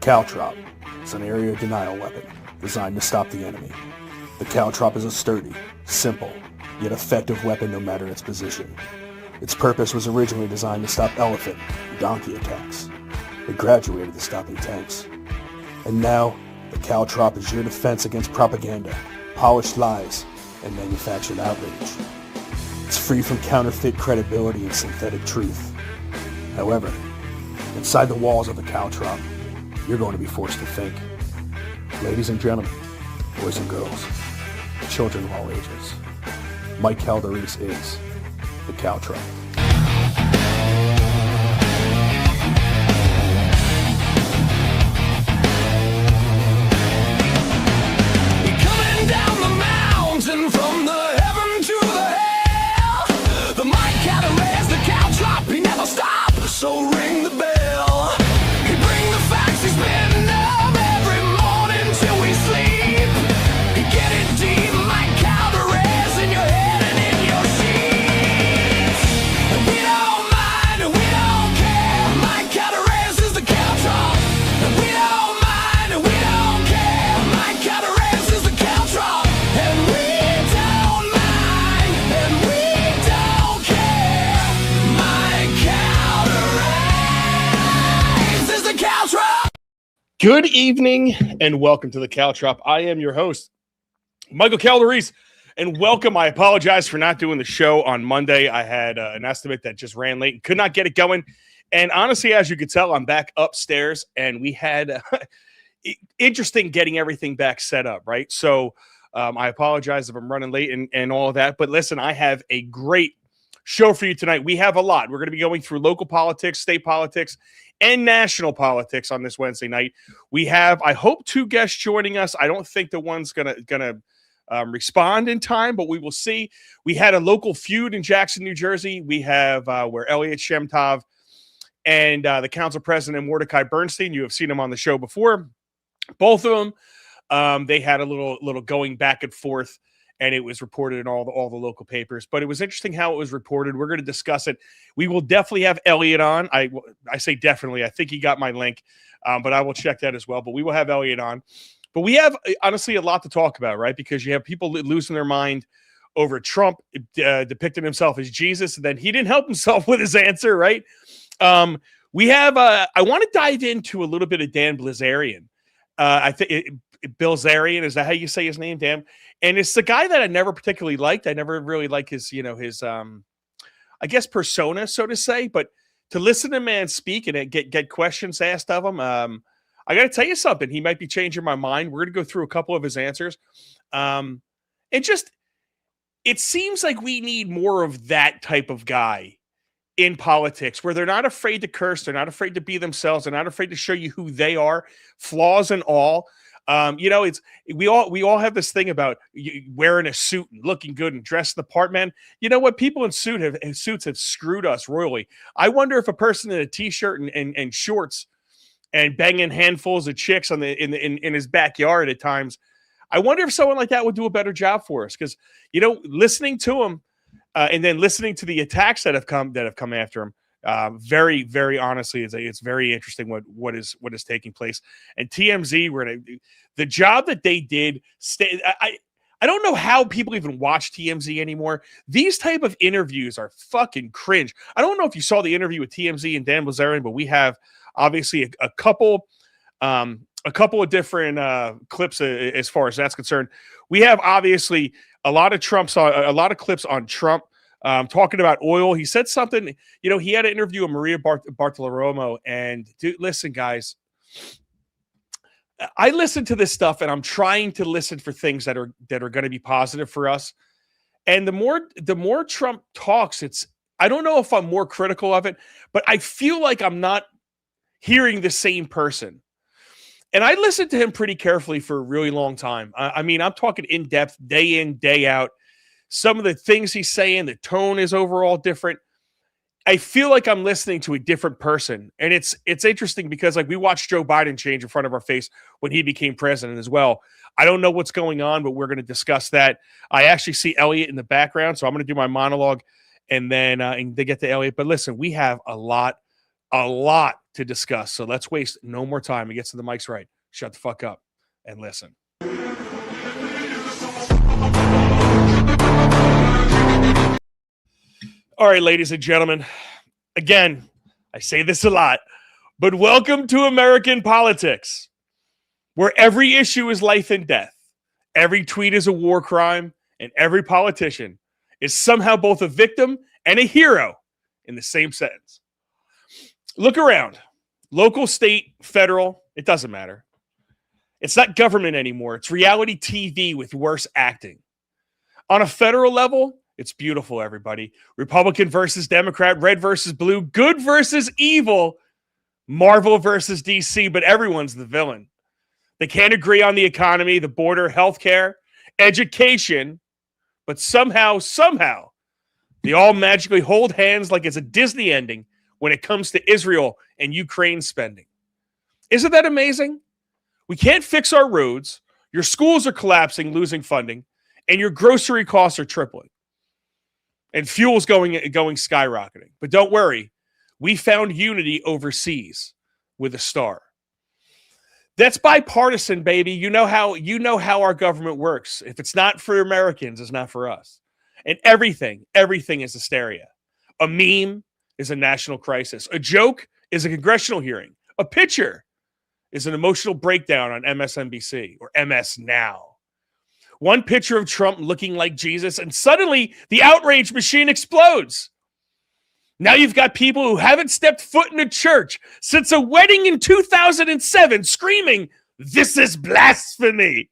caltrop is an area denial weapon designed to stop the enemy. The caltrop is a sturdy, simple, yet effective weapon no matter its position. Its purpose was originally designed to stop elephant and donkey attacks. It graduated to stopping tanks. And now, the caltrop is your defense against propaganda, polished lies, and manufactured outrage. It's free from counterfeit credibility and synthetic truth. However, inside the walls of the caltrop, you're going to be forced to think. Ladies and gentlemen, boys and girls, children of all ages, Mike Calderese is the caltrop. Coming down the mountain from the heaven to the hell, the Mike Calderese, the caltrop, he never stops, so ring the bell. He bring the facts, he's been up every morning till we sleep. He get it deep, Mike Calderese, in your head and in your sheets. And we don't mind and we don't care, Mike Calderese is the caltrop. And we don't mind and we don't care, Mike Calderese is the caltrop. And we don't mind and we don't care, Mike Calderese is the caltrop. Good evening and welcome to the Caltrop. I am your host, Michael Calderese, and welcome. I apologize for not doing the show on Monday. I had an estimate that just ran late and could not get it going. And honestly, as you could tell, I'm back upstairs and we had interesting getting everything back set up, right? So I apologize if I'm running late and all of that. But listen, I have a great show for you tonight. We have a lot. We're going to be going through local politics, state politics, and national politics on this Wednesday night. We have, I hope, two guests joining us. I don't think the one's gonna respond in time, but we will see. We had a local feud in Jackson, New Jersey. We have where Elliot Shem-Tov and the council president Mordechai Burnstein. You have seen him on the show before. Both of them, they had a little going back and forth. And it was reported in all the local papers. But it was interesting how it was reported. We're going to discuss it. We will definitely have Elliot on. I say definitely. I think he got my link, but I will check that as well. But we will have Elliot on. But we have, honestly, a lot to talk about, right? Because you have people losing their mind over Trump depicting himself as Jesus, and then he didn't help himself with his answer, right? We have, I want to dive into a little bit of Dan Bilzerian. I think Bilzerian, is that how you say his name, Dan? And it's the guy that I never particularly liked. I never really liked his, I guess, persona, so to say. But to listen to man speak and get questions asked of him, I got to tell you something. He might be changing my mind. We're going to go through a couple of his answers. It seems like we need more of that type of guy in politics, where they're not afraid to curse, they're not afraid to be themselves, they're not afraid to show you who they are, flaws and all. It's we all have this thing about wearing a suit and looking good and dressing the part, man. You know what? People in suits have screwed us royally. I wonder if a person in a t-shirt and shorts and banging handfuls of chicks in his backyard at times, I wonder if someone like that would do a better job for us. Because listening to him and then listening to the attacks that have come after him. Very, very honestly, it's very interesting what is taking place. And TMZ, the job that they did. I don't know how people even watch TMZ anymore. These type of interviews are fucking cringe. I don't know if you saw the interview with TMZ and Dan Bilzerian, but we have obviously a couple of different clips as far as that's concerned. We have obviously a lot of clips on Trump. Talking about oil. He said something, he had an interview with Maria Bartiromo, and dude, listen, guys, I listen to this stuff and I'm trying to listen for things that are going to be positive for us. And the more Trump talks, I don't know if I'm more critical of it, but I feel like I'm not hearing the same person. And I listened to him pretty carefully for a really long time. I mean, I'm talking in depth, day in, day out. Some of the things he's saying, the tone is overall different. I feel like I'm listening to a different person. And it's interesting because we watched Joe Biden change in front of our face when he became president as well. I don't know what's going on, but we're going to discuss that. I actually see Elliot in the background, so I'm going to do my monologue and then and they get to Elliot. But listen, we have a lot to discuss. So let's waste no more time. It gets to the mics right. Shut the fuck up and listen. All right, ladies and gentlemen, again, I say this a lot, but welcome to American politics, where every issue is life and death, every tweet is a war crime, and every politician is somehow both a victim and a hero in the same sentence. Look around. Local, state, federal, it doesn't matter. It's not government anymore. It's reality TV with worse acting. On a federal level, it's beautiful, everybody. Republican versus Democrat, red versus blue, good versus evil, Marvel versus DC, but everyone's the villain. They can't agree on the economy, the border, healthcare, education, but somehow, they all magically hold hands like it's a Disney ending when it comes to Israel and Ukraine spending. Isn't that amazing? We can't fix our roads, your schools are collapsing, losing funding, and your grocery costs are tripling. And fuel's going skyrocketing. But don't worry, we found unity overseas with a star. That's bipartisan, baby. You know how our government works. If it's not for Americans, it's not for us. And everything is hysteria. A meme is a national crisis. A joke is a congressional hearing. A picture is an emotional breakdown on MSNBC or MS Now. One picture of Trump looking like Jesus, and suddenly the outrage machine explodes. Now you've got people who haven't stepped foot in a church since a wedding in 2007 screaming, "This is blasphemy."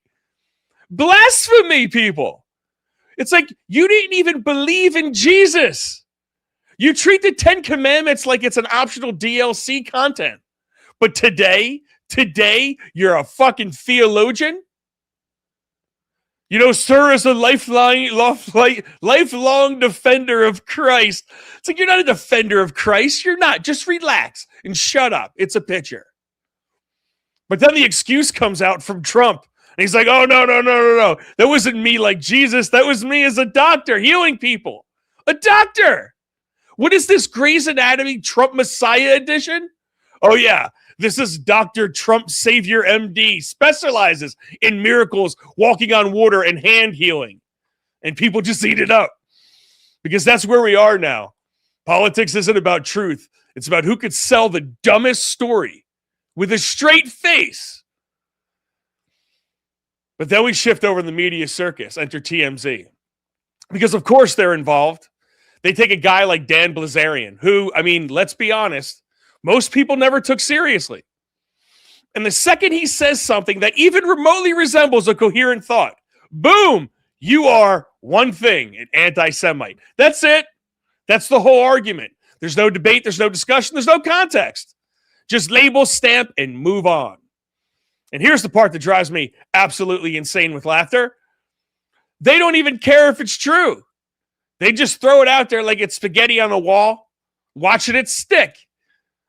Blasphemy, people. It's like you didn't even believe in Jesus. You treat the 10 Commandments like it's an optional DLC content. But today, you're a fucking theologian? You know, sir is a lifelong defender of Christ. It's like, you're not a defender of Christ. You're not. Just relax and shut up. It's a picture. But then the excuse comes out from Trump. And he's like, oh, no. That wasn't me like Jesus. That was me as a doctor healing people. A doctor. What is this Grey's Anatomy Trump Messiah edition? Oh, yeah. This is Dr. Trump Savior MD, specializes in miracles, walking on water, and hand healing. And people just eat it up because that's where we are now. Politics isn't about truth. It's about who could sell the dumbest story with a straight face. But then we shift over to the media circus, enter TMZ. Because, of course, they're involved. They take a guy like Dan Bilzerian, who, I mean, let's be honest, most people never took seriously. And the second he says something that even remotely resembles a coherent thought, boom, you are one thing, an anti-Semite. That's it. That's the whole argument. There's no debate. There's no discussion. There's no context. Just label, stamp, and move on. And here's the part that drives me absolutely insane with laughter. They don't even care if it's true. They just throw it out there like it's spaghetti on the wall, watching it stick.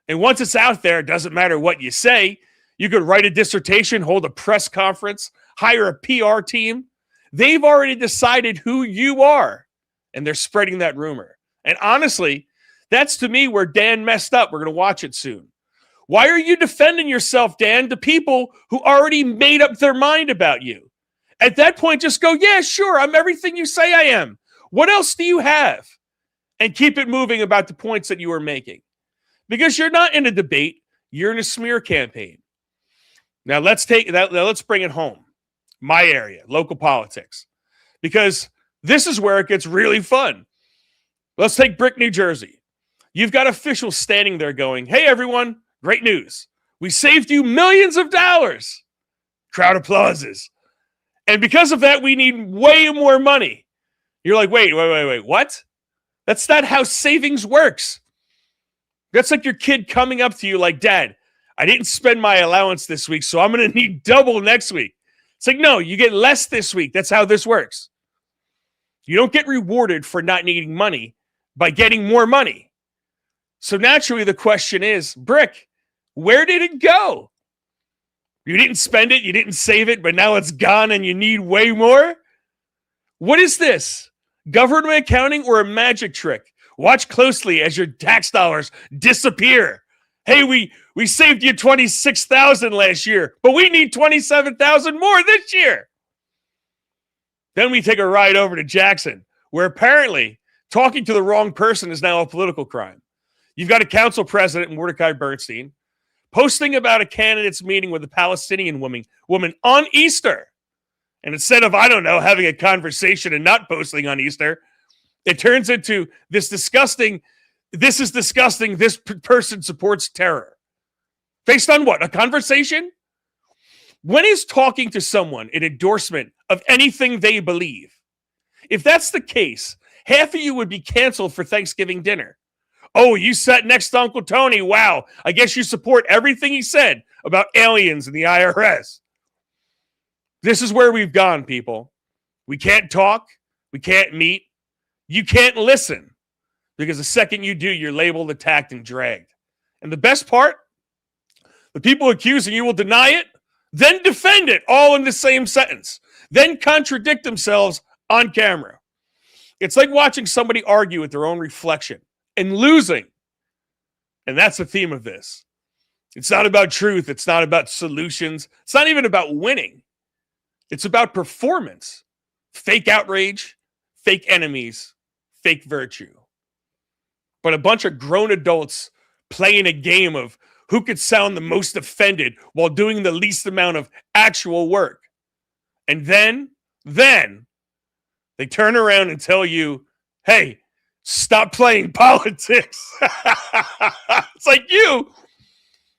And once it's out there, it doesn't matter what you say. You could write a dissertation, hold a press conference, hire a PR team. They've already decided who you are, and they're spreading that rumor. And honestly, that's to me where Dan messed up. We're going to watch it soon. Why are you defending yourself, Dan, to people who already made up their mind about you? At that point, just go, yeah, sure, I'm everything you say I am. What else do you have? And keep it moving about the points that you are making. Because you're not in a debate, you're in a smear campaign. Now let's take that. Let's bring it home. My area, local politics, because this is where it gets really fun. Let's take Brick, New Jersey. You've got officials standing there going, "Hey everyone, great news! We saved you millions of dollars." Crowd applauses, and because of that, we need way more money. You're like, wait, what? That's not how savings works. That's like your kid coming up to you like, "Dad, I didn't spend my allowance this week, so I'm going to need double next week." It's like, no, you get less this week. That's how this works. You don't get rewarded for not needing money by getting more money. So naturally, the question is, Brick, where did it go? You didn't spend it, you didn't save it, but now it's gone and you need way more? What is this? Government accounting or a magic trick? Watch closely as your tax dollars disappear. Hey, We saved you 26,000 last year, but we need 27,000 more this year. Then we take a ride over to Jackson, where apparently talking to the wrong person is now a political crime. You've got a council president, Mordechai Burnstein, posting about a candidate's meeting with a Palestinian woman on Easter. And instead of, I don't know, having a conversation and not posting on Easter, it turns into this is disgusting, this person supports terror. Based on what? A conversation? When is talking to someone an endorsement of anything they believe? If that's the case, half of you would be canceled for Thanksgiving dinner. Oh, you sat next to Uncle Tony. Wow. I guess you support everything he said about aliens and the IRS. This is where we've gone, people. We can't talk. We can't meet. You can't listen. Because the second you do, you're labeled, attacked, and dragged. And the best part, the people accusing you will deny it, then defend it all in the same sentence, then contradict themselves on camera. It's like watching somebody argue with their own reflection and losing. And that's the theme of this. It's not about truth. It's not about solutions. It's not even about winning. It's about performance. Fake outrage, fake enemies, fake virtue. But a bunch of grown adults playing a game of who could sound the most offended while doing the least amount of actual work. And then they turn around and tell you, hey, stop playing politics. It's like,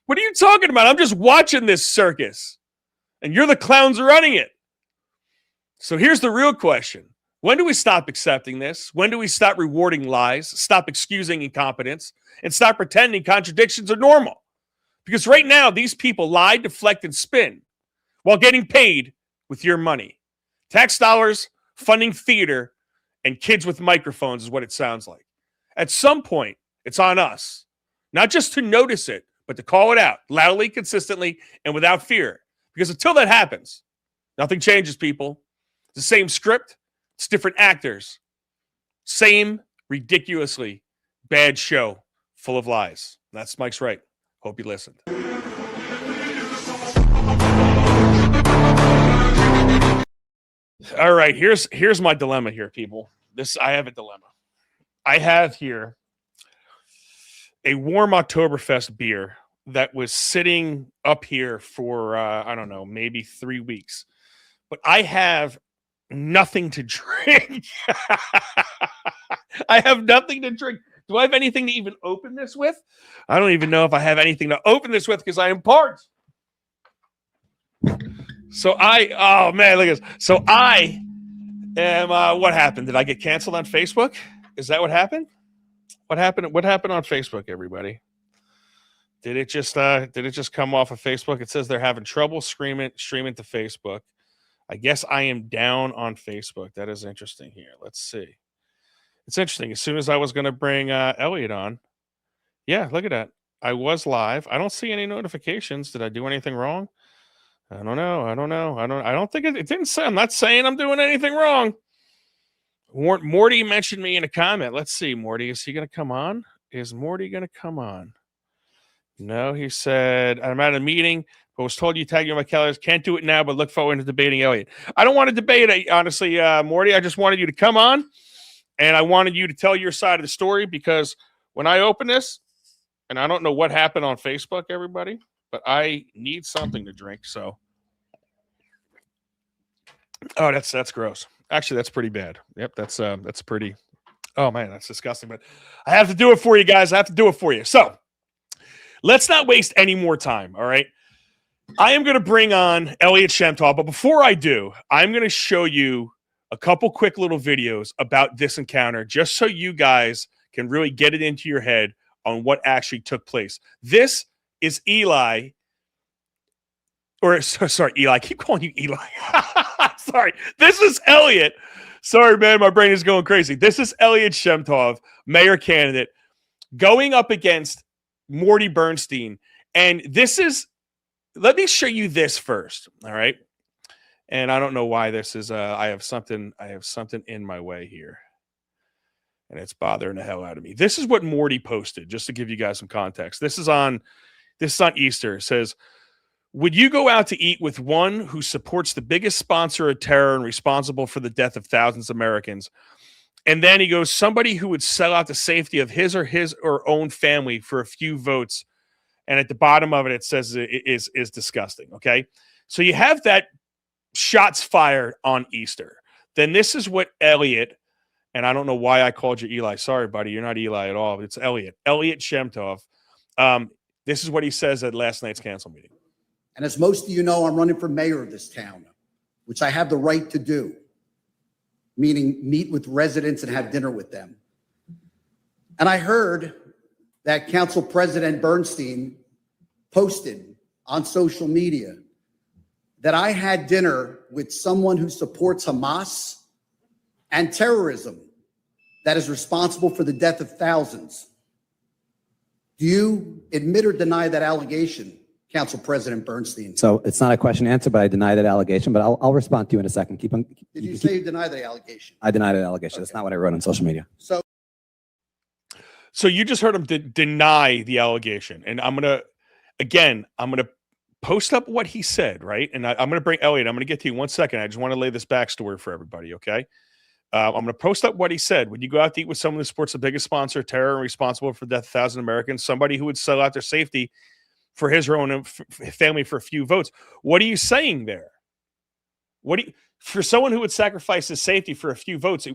what are you talking about? I'm just watching this circus. And you're the clowns running it. So here's the real question. When do we stop accepting this? When do we stop rewarding lies, stop excusing incompetence, and stop pretending contradictions are normal? Because right now, these people lie, deflect, and spin while getting paid with your money. Tax dollars, funding theater, and kids with microphones is what it sounds like. At some point, it's on us, not just to notice it, but to call it out loudly, consistently, and without fear. Because until that happens, nothing changes, people. It's the same script. It's different actors. Same ridiculously bad show full of lies. That's Mike's right. Hope you listened. All right, here's my dilemma here, people. I have a dilemma. I have here a warm Oktoberfest beer that was sitting up here for, I don't know, maybe 3 weeks. But I have nothing to drink. I have nothing to drink. Do I have anything to even open this with? I don't even know if I have anything to open this with because I am parched. So oh man, look at this. So I am, what happened? Did I get canceled on Facebook? Is that what happened? What happened on Facebook, everybody? Did it just come off of Facebook? It says they're having trouble streaming to Facebook. I guess I am down on Facebook. That is interesting here. Let's see. It's interesting. As soon as I was going to bring Elliot on, yeah, look at that. I was live. I don't see any notifications. Did I do anything wrong? I don't know. I don't think it didn't say. I'm not saying I'm doing anything wrong. Morty mentioned me in a comment. Let's see, Morty. Is he going to come on? Is Morty going to come on? No, he said, I'm at a meeting, but was told you tag my calendars. Can't do it now, but look forward to debating Elliot. I don't want to debate it, honestly, Morty. I just wanted you to come on. And I wanted you to tell your side of the story because when I open this, and I don't know what happened on Facebook, everybody, but I need something to drink. So, oh, that's gross. Actually, that's pretty bad. Yep, that's pretty. Oh man, that's disgusting. But I have to do it for you guys. I have to do it for you. So let's not waste any more time. All right. I am going to bring on Elliot Shem-Tov, but before I do, I'm going to show you a couple quick little videos about this encounter just so you guys can really get it into your head on what actually took place. This is Eli, or sorry, Eli. I keep calling you Eli. Sorry. This is Elliot. Sorry, man. My brain is going crazy. This is Elliot Shem-Tov, mayor candidate, going up against Mordechai Burnstein. And this is, let me show you this first. All right. And I don't know why this is, I have something in my way here. And it's bothering the hell out of me. This is what Morty posted, just to give you guys some context. This is on This is on Easter. It says, would you go out to eat with one who supports the biggest sponsor of terror and responsible for the death of thousands of Americans? And then he goes, somebody who would sell out the safety of his or own family for a few votes. And at the bottom of it, it says it is disgusting. Okay. So you have that shots fired on Easter. Then this is what Elliot, and I don't know why I called you Eli. Sorry, buddy. You're not Eli at all. It's Elliot. Elliot Shem-Tov. This is what he says at last night's council meeting. And as most of you know, I'm running for mayor of this town, which I have the right to do, meaning meet with residents and have dinner with them. And I heard that Council President Burnstein posted on social media that I had dinner with someone who supports Hamas and terrorism that is responsible for the death of thousands. Do you admit or deny that allegation, Council President Bernstein? So it's not a question answer, but I deny that allegation, but I'll respond to you in a second. Did you say you deny the allegation? I deny that allegation. That's not what I wrote on social media. So you just heard him deny the allegation. And I'm going to post up what he said, right? And I'm going to bring Elliot. I'm going to get to you in 1 second. I just want to lay this backstory for everybody, okay? I'm going to post up what he said. When you go out to eat with someone who supports the biggest sponsor of terror and responsible for the death of 1,000 Americans, somebody who would sell out their safety for his or own family for a few votes. What are you saying there? For someone who would sacrifice his safety for a few votes?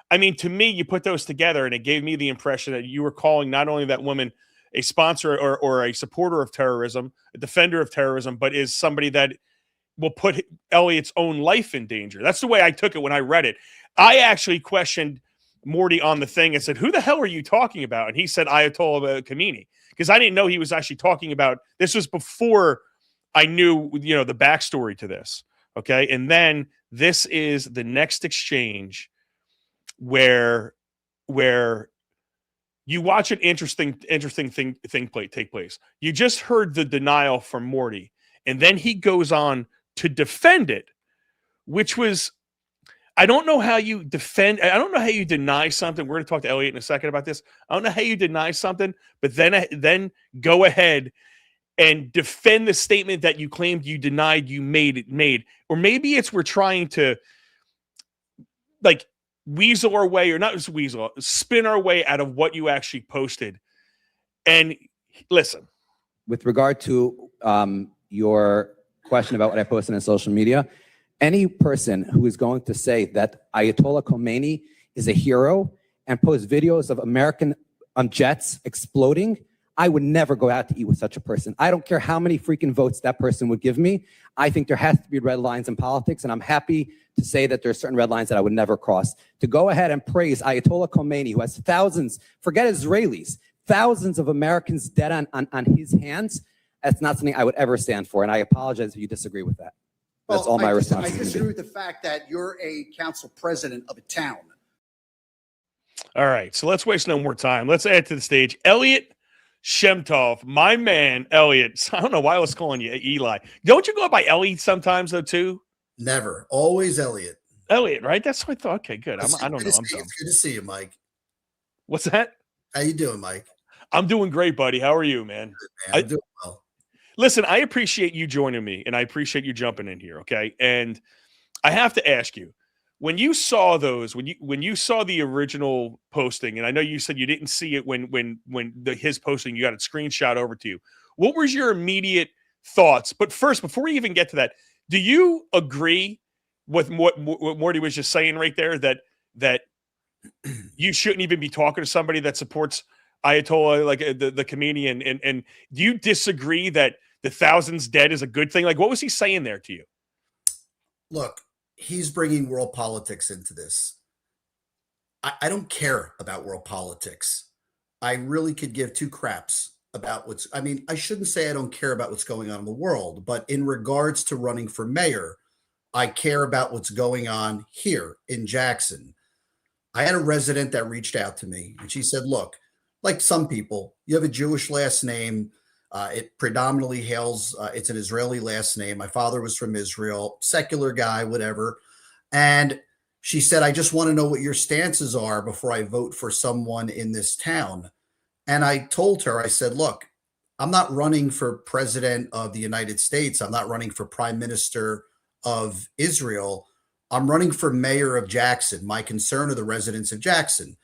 To me, you put those together, and it gave me the impression that you were calling not only that woman a sponsor or a supporter of terrorism, a defender of terrorism, but is somebody that will put Elliot's own life in danger. That's the way I took it when I read it. I actually questioned Morty on the thing and said, who the hell are you talking about? And he said Ayatollah Khomeini, because I didn't know he was actually talking about, this was before I knew, the backstory to this. Okay. And then this is the next exchange where you watch an interesting thing take place. You just heard the denial from Morty, and then he goes on to defend it, which was, I don't know how you deny something. We're going to talk to Elliot in a second about this. I don't know how you deny something, but then go ahead and defend the statement that you claimed you denied you made. Or maybe it's we're trying to weasel our way, or not just weasel, spin our way out of what you actually posted. And listen. With regard to your question about what I posted on social media, any person who is going to say that Ayatollah Khomeini is a hero and post videos of American jets exploding, I would never go out to eat with such a person. I don't care how many freaking votes that person would give me. I think there has to be red lines in politics, and I'm happy to say that there are certain red lines that I would never cross. To go ahead and praise Ayatollah Khomeini, who has thousands, forget Israelis, thousands of Americans dead on his hands, that's not something I would ever stand for, and I apologize if you disagree with that. That's all my response. I disagree with the fact that you're a council president of a town. All right, so let's waste no more time. Let's add to the stage Elliot Shem-Tov, my man, Elliot. I don't know why I was calling you Eli. Don't you go by Ellie sometimes, though, too? Never. Always Elliot. Elliot, right? That's what I thought. Okay, good. I don't know. I'm dumb. It's good to see you, Mike. What's that? How you doing, Mike? I'm doing great, buddy. How are you, man? Good, man. I'm doing well. Listen, I appreciate you joining me, and I appreciate you jumping in here, okay? And I have to ask you, when you saw those, when you saw the original posting, and I know you said you didn't see it when his posting, you got a screenshot over to you. What was your immediate thoughts? But first, before we even get to that, do you agree with what Morty was just saying right there, that you shouldn't even be talking to somebody that supports Ayatollah, like the comedian? And do you disagree that the thousands dead is a good thing? Like, what was he saying there to you? Look, he's bringing world politics into this. I don't care about world politics. I really could give two craps about I shouldn't say I don't care about what's going on in the world, but in regards to running for mayor, I care about what's going on here in Jackson. I had a resident that reached out to me, and she said, look, like some people, you have a Jewish last name. It predominantly hails, it's an Israeli last name. My father was from Israel, secular guy, whatever. And she said, I just want to know what your stances are before I vote for someone in this town. And I told her, I said, look, I'm not running for president of the United States. I'm not running for prime minister of Israel. I'm running for mayor of Jackson. My concern are the residents of Jackson.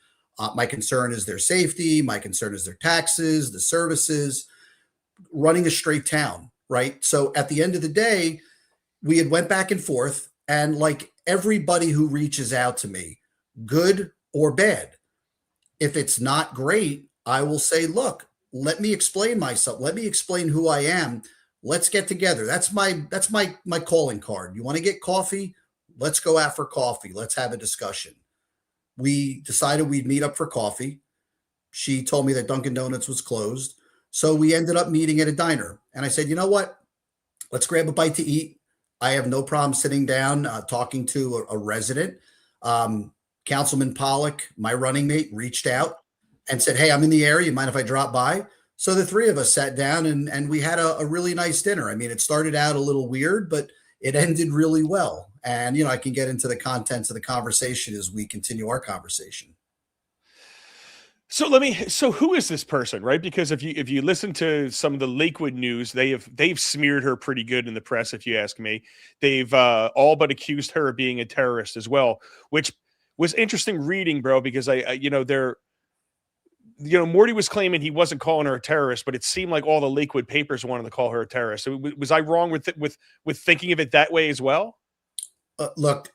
My concern is their safety. My concern is their taxes, the services, running a straight town, right? So at the end of the day, we had went back and forth, and like everybody who reaches out to me, good or bad, if it's not great, I will say, look, let me explain myself. Let me explain who I am. Let's get together. That's my calling card. You want to get coffee? Let's go out for coffee. Let's have a discussion. We decided we'd meet up for coffee. She told me that Dunkin' Donuts was closed. So we ended up meeting at a diner. And I said, you know what? Let's grab a bite to eat. I have no problem sitting down, talking to a resident. Councilman Pollock, my running mate, reached out and said, hey, I'm in the area. You mind if I drop by? So the three of us sat down and we had a really nice dinner. I mean, it started out a little weird, but it ended really well. And, I can get into the contents of the conversation as we continue our conversation. So who is this person, right? Because if you listen to some of the Lakewood news, they've smeared her pretty good in the press, if you ask me. They've all but accused her of being a terrorist as well, which was interesting reading, bro, because Morty was claiming he wasn't calling her a terrorist, but it seemed like all the Lakewood papers wanted to call her a terrorist. So was I wrong with thinking of it that way as well? Look,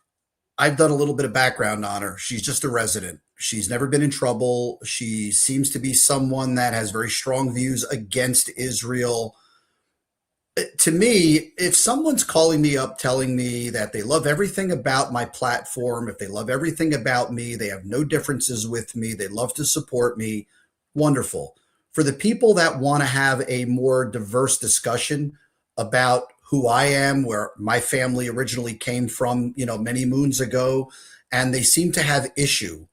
I've done a little bit of background on her. She's just a resident. She's never been in trouble. She seems to be someone that has very strong views against Israel. To me, if someone's calling me up telling me that they love everything about my platform, if they love everything about me, they have no differences with me, they love to support me, wonderful. For the people that want to have a more diverse discussion about who I am, where my family originally came from, many moons ago, and they seem to have issue,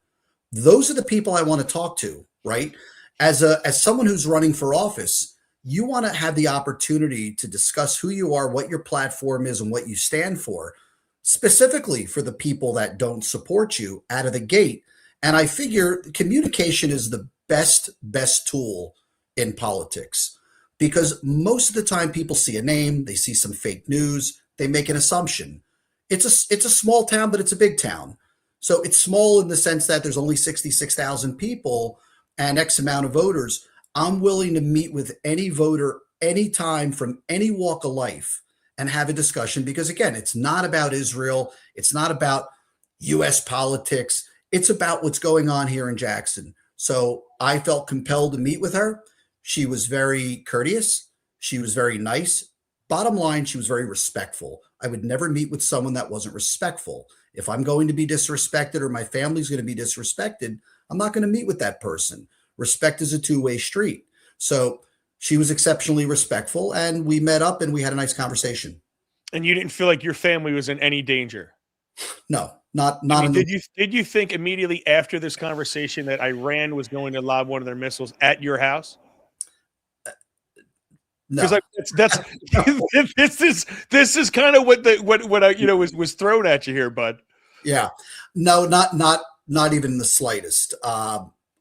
those are the people I want to talk to, right? As someone who's running for office, you want to have the opportunity to discuss who you are, what your platform is, and what you stand for, specifically for the people that don't support you out of the gate. And I figure communication is the best tool in politics, because most of the time people see a name, they see some fake news, they make an assumption. It's a small town, but it's a big town. So it's small in the sense that there's only 66,000 people and X amount of voters. I'm willing to meet with any voter anytime from any walk of life and have a discussion, because again, it's not about Israel. It's not about US politics. It's about what's going on here in Jackson. So I felt compelled to meet with her. She was very courteous. She was very nice. Bottom line, she was very respectful. I would never meet with someone that wasn't respectful. If I'm going to be disrespected or my family's going to be disrespected, I'm not going to meet with that person. Respect is a two-way street. So she was exceptionally respectful, and we met up and we had a nice conversation. And you didn't feel like your family was in any danger? No, not. Did you think immediately after this conversation that Iran was going to lob one of their missiles at your house? No. Because that's this is kind of what I, was thrown at you here, bud. Yeah, no, not even the slightest.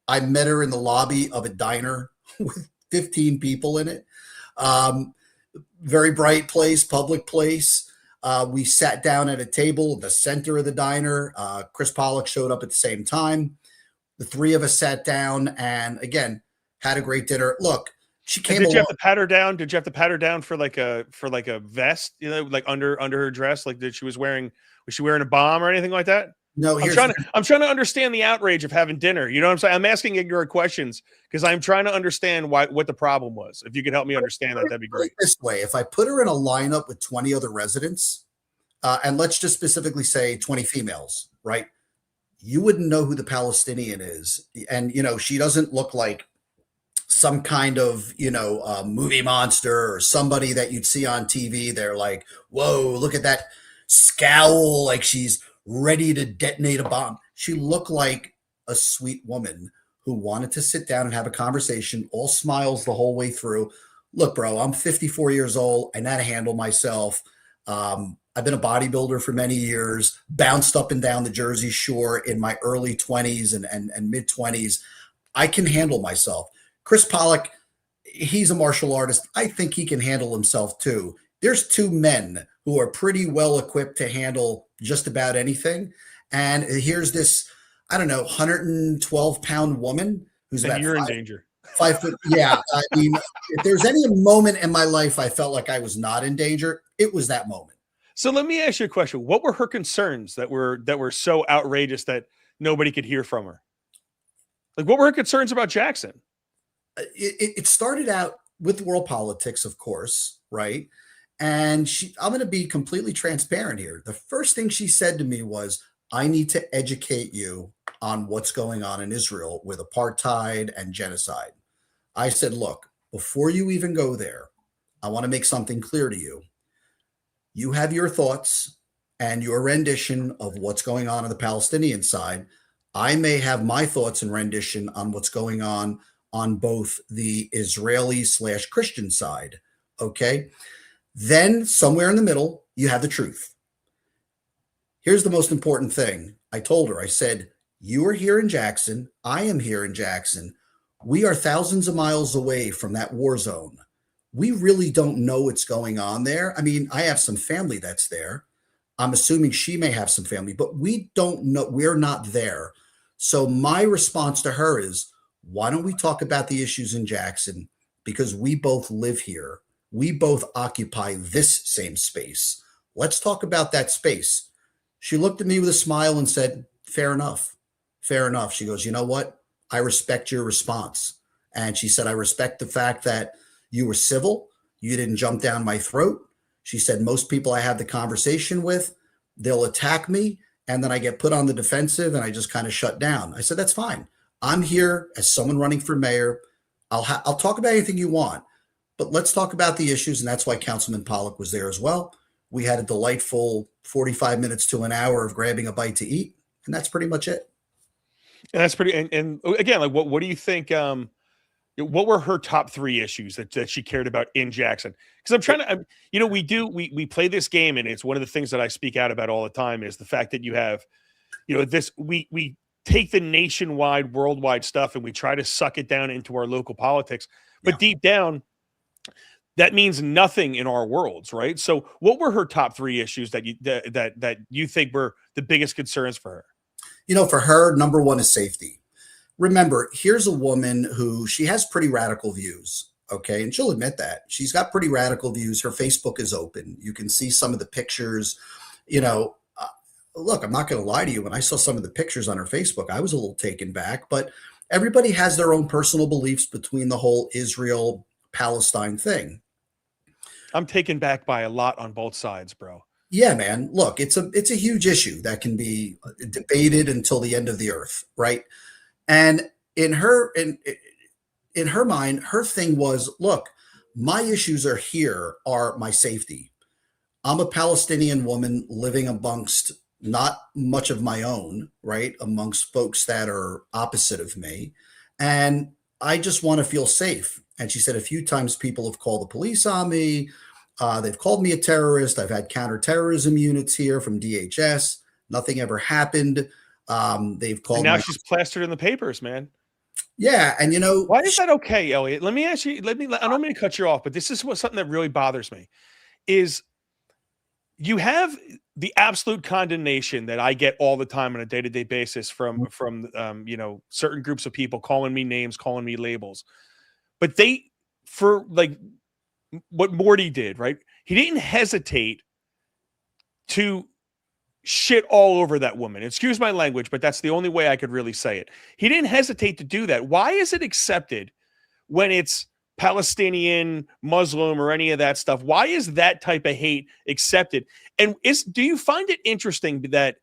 I met her in the lobby of a diner with 15 people in it. Very bright place, public place. We sat down at a table in the center of the diner. Chris Pollock showed up at the same time. The three of us sat down and again had a great dinner. Look, she came. Did you have to pat her down? Did you have to pat her down for like a vest? Like under her dress? Like was she wearing a bomb or anything like that? No, I'm trying to understand the outrage of having dinner. You know what I'm saying? I'm asking ignorant questions because I'm trying to understand what the problem was. If you could help me understand that, that'd be great. This way, if I put her in a lineup with 20 other residents, and let's just specifically say 20 females, right? You wouldn't know who the Palestinian is. And, she doesn't look like some kind of, movie monster or somebody that you'd see on TV. They're like, whoa, look at that scowl, like she's ready to detonate a bomb. She looked like a sweet woman who wanted to sit down and have a conversation, all smiles the whole way through. Look, bro, I'm 54 years old. I know how to handle myself. I've been a bodybuilder for many years, bounced up and down the Jersey Shore in my early 20s and mid 20s. I can handle myself. Chris Pollock, he's a martial artist. I think he can handle himself too. There's two men who are pretty well equipped to handle just about anything. And here's this, I don't know, 112-pound woman who's And about you're in danger. 5 foot. Yeah. I mean, if there's any moment in my life I felt like I was not in danger, it was that moment. So let me ask you a question. What were her concerns that were so outrageous that nobody could hear from her? Like, what were her concerns about Jackson? It started out with world politics, of course, right? And I'm going to be completely transparent here. The first thing she said to me was, I need to educate you on what's going on in Israel with apartheid and genocide. I said, look, before you even go there, I want to make something clear to you. You have your thoughts and your rendition of what's going on the Palestinian side. I may have my thoughts and rendition on what's going on both the Israeli/Christian side. Okay. Then somewhere in the middle, you have the truth. Here's the most important thing. I told her, I said, you are here in Jackson. I am here in Jackson. We are thousands of miles away from that war zone. We really don't know what's going on there. I mean, I have some family that's there. I'm assuming she may have some family, but we don't know. We're not there. So my response to her is, why don't we talk about the issues in Jackson? Because we both live here. We both occupy this same space. Let's talk about that space. She looked at me with a smile and said, fair enough. Fair enough. She goes, you know what? I respect your response. And she said, I respect the fact that you were civil. You didn't jump down my throat. She said, most people I have the conversation with, they'll attack me. And then I get put on the defensive and I just kind of shut down. I said, that's fine. I'm here as someone running for mayor. I'll talk about anything you want, but let's talk about the issues. And that's why Councilman Pollock was there as well. We had a delightful 45 minutes to an hour of grabbing a bite to eat. And that's pretty much it. And that's pretty. And again, like, what do you think? What were her top 3 issues that she cared about in Jackson? Because I'm trying to, we play this game, and it's one of the things that I speak out about all the time is the fact that you have, this, we take the nationwide, worldwide stuff and we try to suck it down into our local politics, but deep down, that means nothing in our worlds, right? So what were her top 3 issues that you think were the biggest concerns for her? For her, number one is safety. Remember, here's a woman who she has pretty radical views. Okay. And she'll admit that she's got pretty radical views. Her Facebook is open. You can see some of the pictures, look, I'm not going to lie to you. When I saw some of the pictures on her Facebook, I was a little taken back, but everybody has their own personal beliefs between the whole Israel-Palestine thing. I'm taken back by a lot on both sides, bro. Yeah, man. Look, it's a huge issue that can be debated until the end of the earth, right? And in her mind, her thing was, look, my issues are my safety. I'm a Palestinian woman living amongst not much of my own, right? Amongst folks that are opposite of me. And I just want to feel safe. And she said a few times people have called the police on me. They've called me a terrorist. I've had counterterrorism units here from DHS. Nothing ever happened. They've called. And now she's plastered in the papers, man. Yeah. And why is that okay, Elliot? Let me ask you, I don't mean to cut you off, but this is something that really bothers me is you have the absolute condemnation that I get all the time on a day-to-day basis from certain groups of people calling me names, calling me labels, but for like what Morty did, right? He didn't hesitate to shit all over that woman. Excuse my language, but that's the only way I could really say it. He didn't hesitate to do that. Why is it accepted when it's Palestinian, Muslim, or any of that stuff? Why is that type of hate accepted? And do you find it interesting that,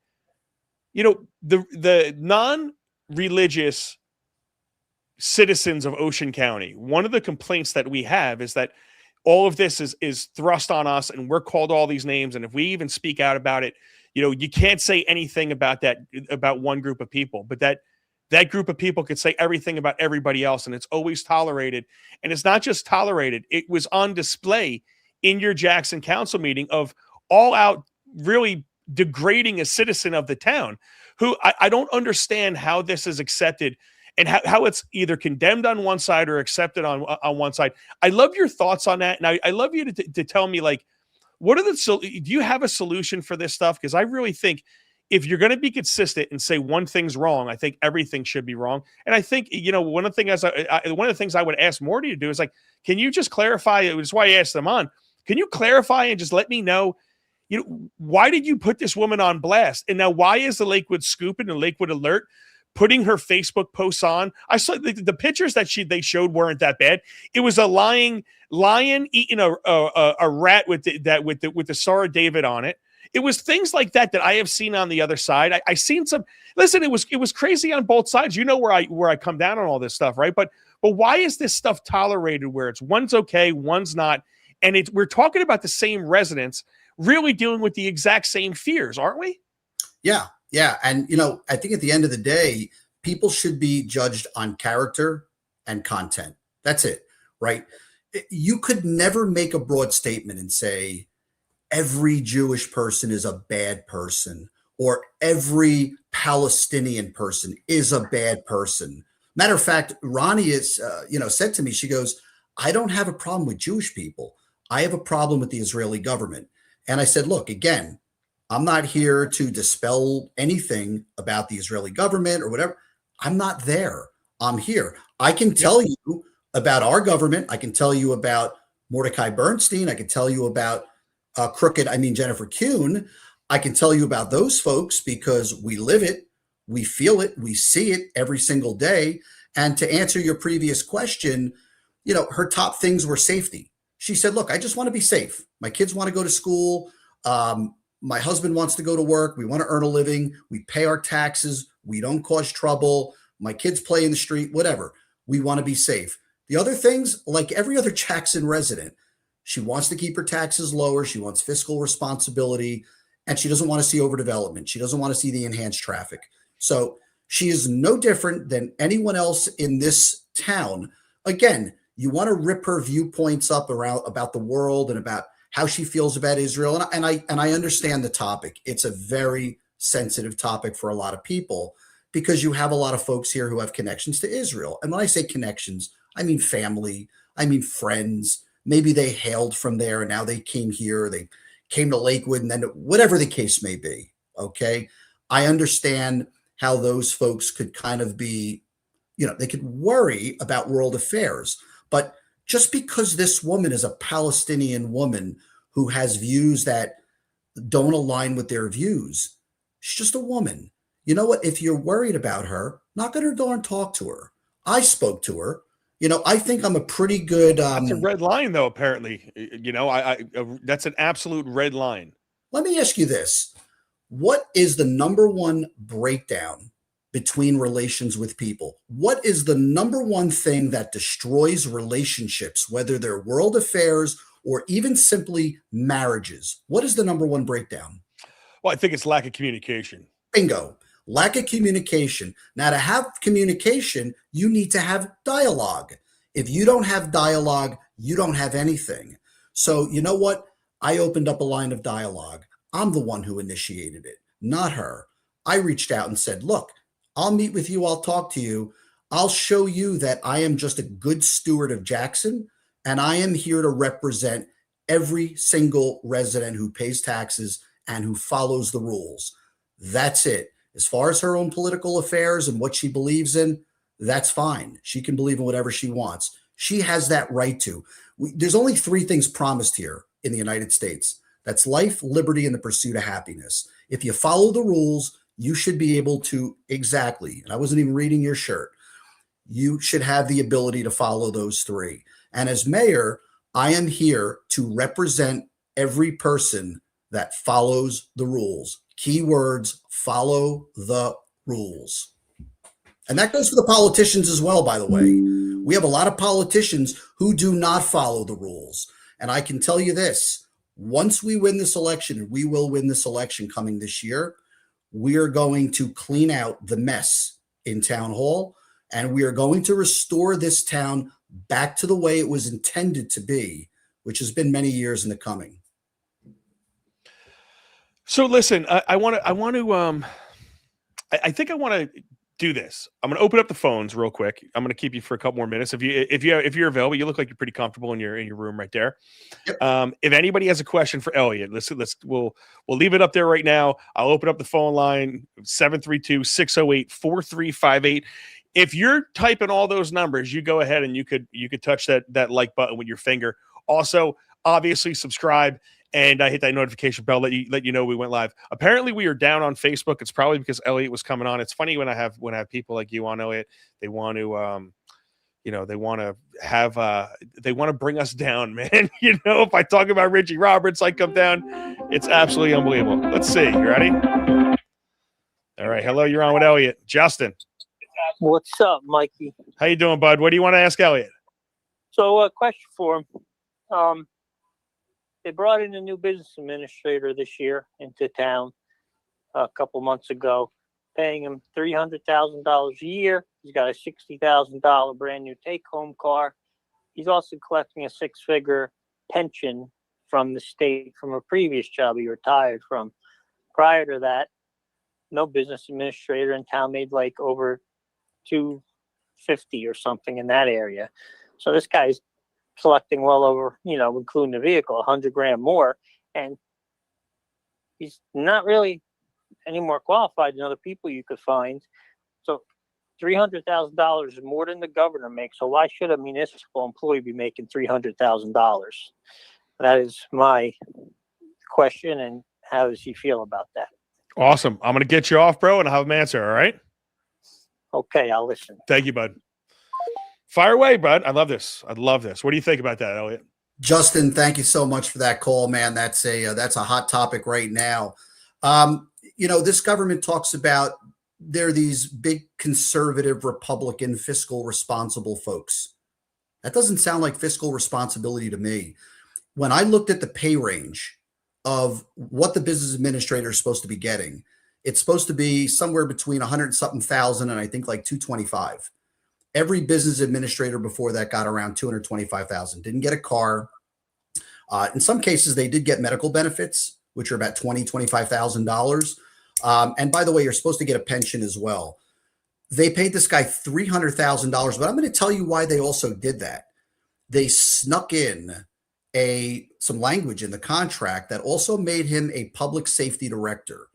the non-religious citizens of Ocean County, one of the complaints that we have is that all of this is thrust on us and we're called all these names. And if we even speak out about it, you can't say anything about that, about one group of people, but that group of people could say everything about everybody else. And it's always tolerated. And it's not just tolerated. It was on display in your Jackson council meeting of all out really degrading a citizen of the town who I don't understand how this is accepted. and how it's either condemned on one side or accepted on one side. I love your thoughts on that. And I love you to tell me, like, what are do you have a solution for this stuff? Because I really think if you're going to be consistent and say one thing's wrong, I think everything should be wrong. And I think, one of the things I would ask Morty to do is, like, can you just clarify? That's why I asked them on. Can you clarify and just let me know, why did you put this woman on blast? And now why is the Lakewood Scoop and the Lakewood Alert putting her Facebook posts on? I saw the pictures that they showed weren't that bad. It was a lion eating a rat with the Star of David on it. It was things like that I have seen on the other side. I seen some. Listen, it was crazy on both sides. You know where I come down on all this stuff, right? But why is this stuff tolerated where it's one's okay, one's not? And we're talking about the same residents really dealing with the exact same fears, aren't we? Yeah. Yeah. And, I think at the end of the day, people should be judged on character and content. That's it, right? You could never make a broad statement and say every Jewish person is a bad person or every Palestinian person is a bad person. Matter of fact, Ronnie is, said to me, she goes, I don't have a problem with Jewish people. I have a problem with the Israeli government. And I said, look, again, I'm not here to dispel anything about the Israeli government or whatever. I'm not there. I'm here. I can tell you about our government. I can tell you about Mordechai Burnstein. I can tell you about Jennifer Kuhn. I can tell you about those folks because we live it, we feel it, we see it every single day. And to answer your previous question, her top things were safety. She said, look, I just want to be safe. My kids want to go to school. My husband wants to go to work. We want to earn a living. We pay our taxes. We don't cause trouble. My kids play in the street, whatever. We want to be safe. The other things, like every other Jackson resident, she wants to keep her taxes lower. She wants fiscal responsibility, and she doesn't want to see overdevelopment. She doesn't want to see the enhanced traffic. So she is no different than anyone else in this town. Again, you want to rip her viewpoints up about the world and about how she feels about Israel. And I understand the topic. It's a very sensitive topic for a lot of people because you have a lot of folks here who have connections to Israel. And when I say connections, I mean family, I mean friends. Maybe they hailed from there and now they came here, they came to Lakewood, and then whatever the case may be. Okay. I understand how those folks could kind of be, they could worry about world affairs. But just because this woman is a Palestinian woman who has views that don't align with their views, she's just a woman. You know what? If you're worried about her, knock on her door and talk to her. I spoke to her. I think I'm a pretty good. That's a red line, though. Apparently, that's an absolute red line. Let me ask you this: what is the number one breakdown between relations with people? What is the number one thing that destroys relationships, whether they're world affairs or even simply marriages? What is the number one breakdown? Well, I think it's lack of communication. Bingo. Lack of communication. Now, to have communication, you need to have dialogue. If you don't have dialogue, you don't have anything. So you know what? I opened up a line of dialogue. I'm the one who initiated it, not her. I reached out and said, look, I'll meet with you. I'll talk to you. I'll show you that I am just a good steward of Jackson, and I am here to represent every single resident who pays taxes and who follows the rules. That's it. As far as her own political affairs and what she believes in, that's fine. She can believe in whatever she wants. She has that right to. There's only three things promised here in the United States. That's life, liberty, and the pursuit of happiness. If you follow the rules, you should be able to exactly, and I wasn't even reading your shirt, you should have the ability to follow those three. And as mayor, I am here to represent every person that follows the rules. Keywords, follow the rules. And that goes for the politicians as well, by the way. We have a lot of politicians who do not follow the rules. And I can tell you this, once we win this election, and we will win this election coming this year, we are going to clean out the mess in town hall, and we are going to restore this town back to the way it was intended to be, which has been many years in the coming. So listen, I think I want to do this. I'm going to open up the phones real quick. I'm going to keep you for a couple more minutes. If you're available, you look like you're pretty comfortable in your room right there. Yep. If anybody has a question for Elliot, we'll leave it up there right now. I'll open up the phone line 732-608-4358. If you're typing all those numbers, you go ahead and you could touch that like button with your finger. Also, obviously subscribe and hit that notification bell, let you know we went live. Apparently we are down on Facebook. It's probably because Elliot was coming on. It's funny when I have people like you on, Elliot, they want to they want to bring us down, man. If I talk about Richie Roberts, I come down. It's absolutely unbelievable. Let's see. You ready? All right. Hello, you're on with Elliot. Justin. What's up, Mikey? How you doing, bud? What do you want to ask Elliot? So, a question for him. They brought in a new business administrator this year into town a couple months ago, paying him $300,000 a year. He's got a $60,000 brand new take-home car. He's also collecting a six-figure pension from the state from a previous job he retired from. Prior to that, no business administrator in town made like over $250 or something in that area. So this guy's collecting well over, including the vehicle, $100,000 more, and he's not really any more qualified than other people you could find. So $300,000 is more than the governor makes. So why should a municipal employee be making $300,000? That is my question. And how does he feel about that? Awesome. I'm going to get you off, bro, and I'll have him answer. All right. Okay, I'll listen. Thank you, bud. Fire away, bud. I love this. What do you think about that, Elliot? Justin, thank you so much for that call, man. That's a hot topic right now. This government talks about they're these big conservative Republican fiscal responsible folks. That doesn't sound like fiscal responsibility to me. When I looked at the pay range of what the business administrator is supposed to be getting, it's supposed to be somewhere between 100 something thousand and I think like 225. Every business administrator before that got around 225,000. Didn't get a car. In some cases, they did get medical benefits, which are about $25,000. And by the way, you're supposed to get a pension as well. They paid this guy $300,000, but I'm going to tell you why they also did that. They snuck in some language in the contract that also made him a public safety director.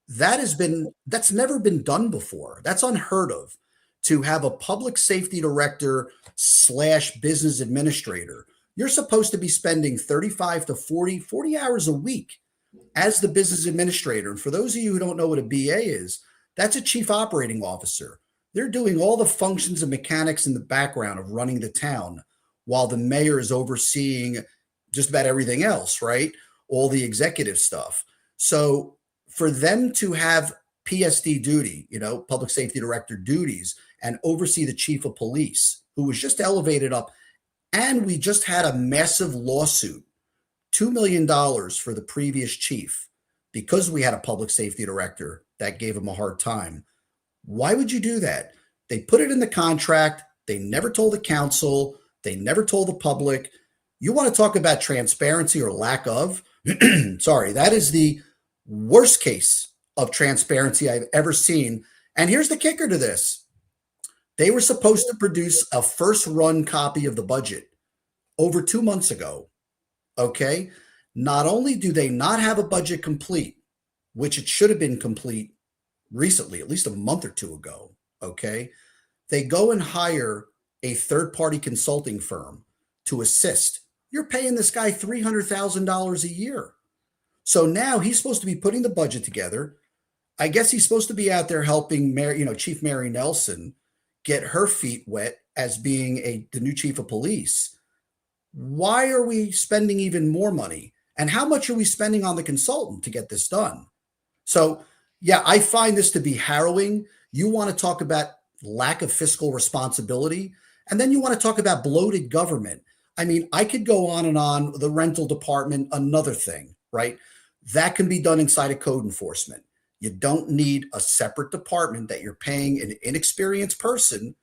That's never been done before. That's unheard of. To have a public safety director / business administrator, you're supposed to be spending 35 to 40 hours a week as the business administrator. And for those of you who don't know what a BA is, that's a chief operating officer. They're doing all the functions and mechanics in the background of running the town while the mayor is overseeing just about everything else, right? All the executive stuff. So for them to have PSD duty, public safety director duties, and oversee the chief of police, who was just elevated up. And we just had a massive lawsuit, $2 million for the previous chief, because we had a public safety director that gave him a hard time. Why would you do that? They put it in the contract. They never told the council. They never told the public. You want to talk about transparency or lack of? Sorry, that is the worst case of transparency I've ever seen. And here's the kicker to this. They were supposed to produce a first run copy of the budget over 2 months ago. Okay. Not only do they not have a budget complete, which it should have been complete recently, at least a month or two ago. Okay. They go and hire a third-party consulting firm to assist. You're paying this guy $300,000 a year. So now he's supposed to be putting the budget together. I guess he's supposed to be out there helping Chief Mary Nelson get her feet wet as being the new chief of police. Why are we spending even more money? And how much are we spending on the consultant to get this done? So, yeah, I find this to be harrowing. You want to talk about lack of fiscal responsibility, and then you want to talk about bloated government. I mean, I could go on and on. The rental department, another thing, right? That can be done inside of code enforcement. You don't need a separate department that you're paying an inexperienced person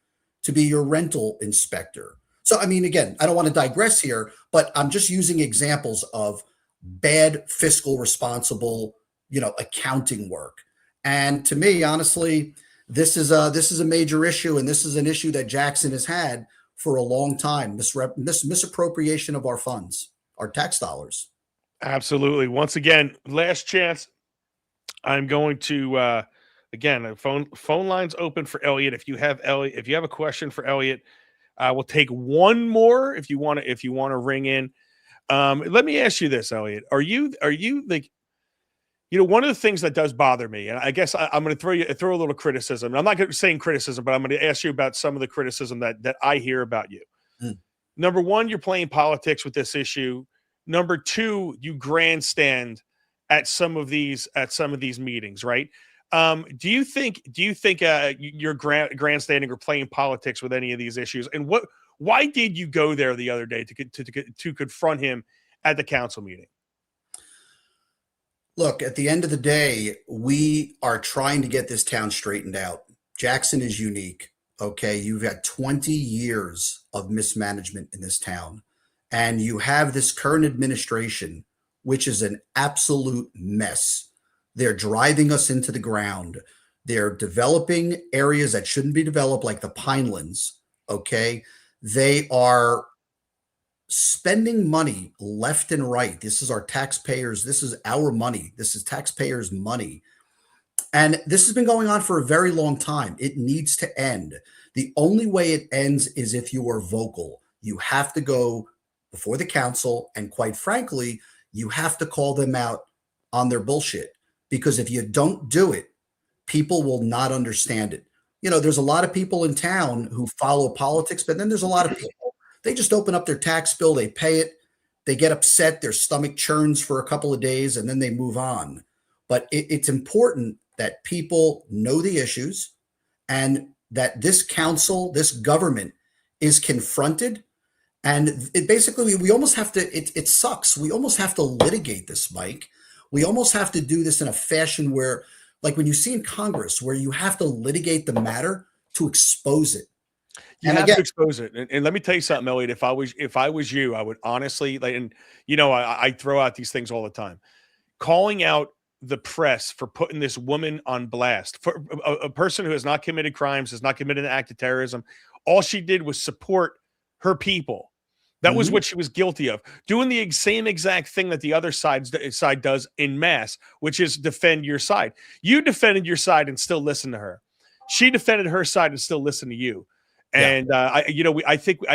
to be your rental inspector. So, I mean, again, I don't want to digress here, but I'm just using examples of bad fiscal responsible, accounting work. And to me, honestly, this is a major issue, and this is an issue that Jackson has had for a long time. Misappropriation of our funds, our tax dollars. Absolutely. Once again, last chance. I'm going to again, phone lines open for Elliot. If you have a question for Elliot, we'll take one more if you want to ring in. Let me ask you this, Elliot. Are you like, one of the things that does bother me, and I guess I'm going to throw a little criticism. I'm not saying criticism, but I'm going to ask you about some of the criticism that I hear about you. Number one, you're playing politics with this issue. Number two, you grandstand at some of these meetings, right? Do you think you're grandstanding or playing politics with any of these issues? And why did you go there the other day to confront him at the council meeting? Look, at the end of the day, we are trying to get this town straightened out. Jackson is unique. Okay, you've got 20 years of mismanagement in this town, and you have this current administration, which is an absolute mess. They're driving us into the ground. They're developing areas that shouldn't be developed, like the Pinelands. Okay, they are spending money left and right. This is our taxpayers. This is our money. This is taxpayers' money. And this has been going on for a very long time. It needs to end. The only way it ends is if you are vocal. You have to go before the council, and quite frankly, you have to call them out on their bullshit. Because if you don't do it, people will not understand it. There's a lot of people in town who follow politics, but then there's a lot of people, they just open up their tax bill, they pay it, they get upset, their stomach churns for a couple of days, and then they move on. But it's important that people know the issues, and that this council, this government is confronted. And it basically, we almost have to, it sucks. We almost have to litigate this, Mike. We almost have to do this in a fashion where, like when you see in Congress, where you have to litigate the matter to expose it. You have to expose it. And let me tell you something, Elliot. If I was you, I would honestly, I throw out these things all the time. Calling out the press for putting this woman on blast, for a person who has not committed crimes, has not committed an act of terrorism. All she did was support her people. That was what she was guilty of. Doing the same exact thing that the other side does in mass, which is defend your side. You defended your side and still listen to her. She defended her side and still listen to you. And I think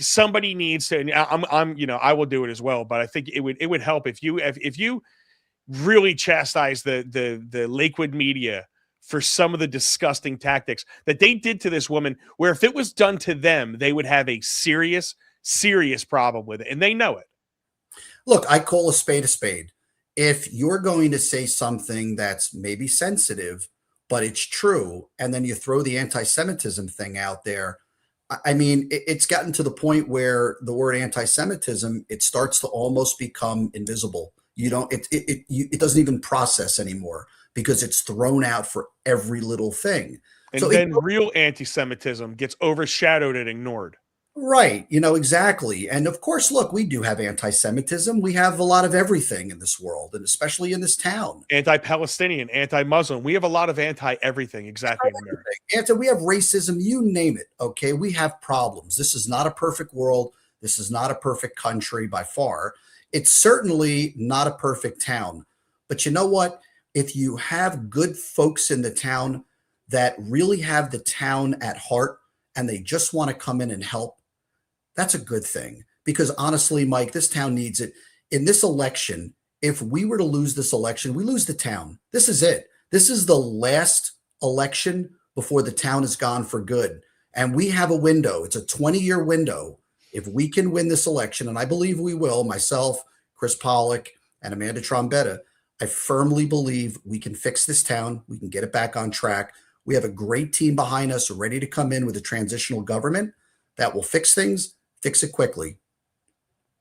somebody needs to. And I will do it as well. But I think it would help if you really chastise the Lakewood media for some of the disgusting tactics that they did to this woman, where if it was done to them, they would have a serious problem with it. And they know it. Look, I call a spade a spade. If you're going to say something that's maybe sensitive, but it's true, and then you throw the anti-Semitism thing out there, I mean, it's gotten to the point where the word anti-Semitism, it starts to almost become invisible. It doesn't even process anymore, because it's thrown out for every little thing. And so then real anti-Semitism gets overshadowed and ignored. Right. Exactly. And of course, look, we do have anti-Semitism. We have a lot of everything in this world, and especially in this town. Anti-Palestinian, anti-Muslim. We have a lot of anti-everything exactly in America. We have racism, you name it. Okay. We have problems. This is not a perfect world. This is not a perfect country by far. It's certainly not a perfect town. But you know what? If you have good folks in the town that really have the town at heart, and they just want to come in and help, that's a good thing. Because honestly, Mike, this town needs it. In this election, if we were to lose this election, we lose the town. This is it. This is the last election before the town is gone for good. And we have a window. It's a 20-year window. If we can win this election, and I believe we will, myself, Chris Pollock, and Amanda Trombetta, I firmly believe we can fix this town. We can get it back on track. We have a great team behind us ready to come in with a transitional government that will fix things, fix it quickly.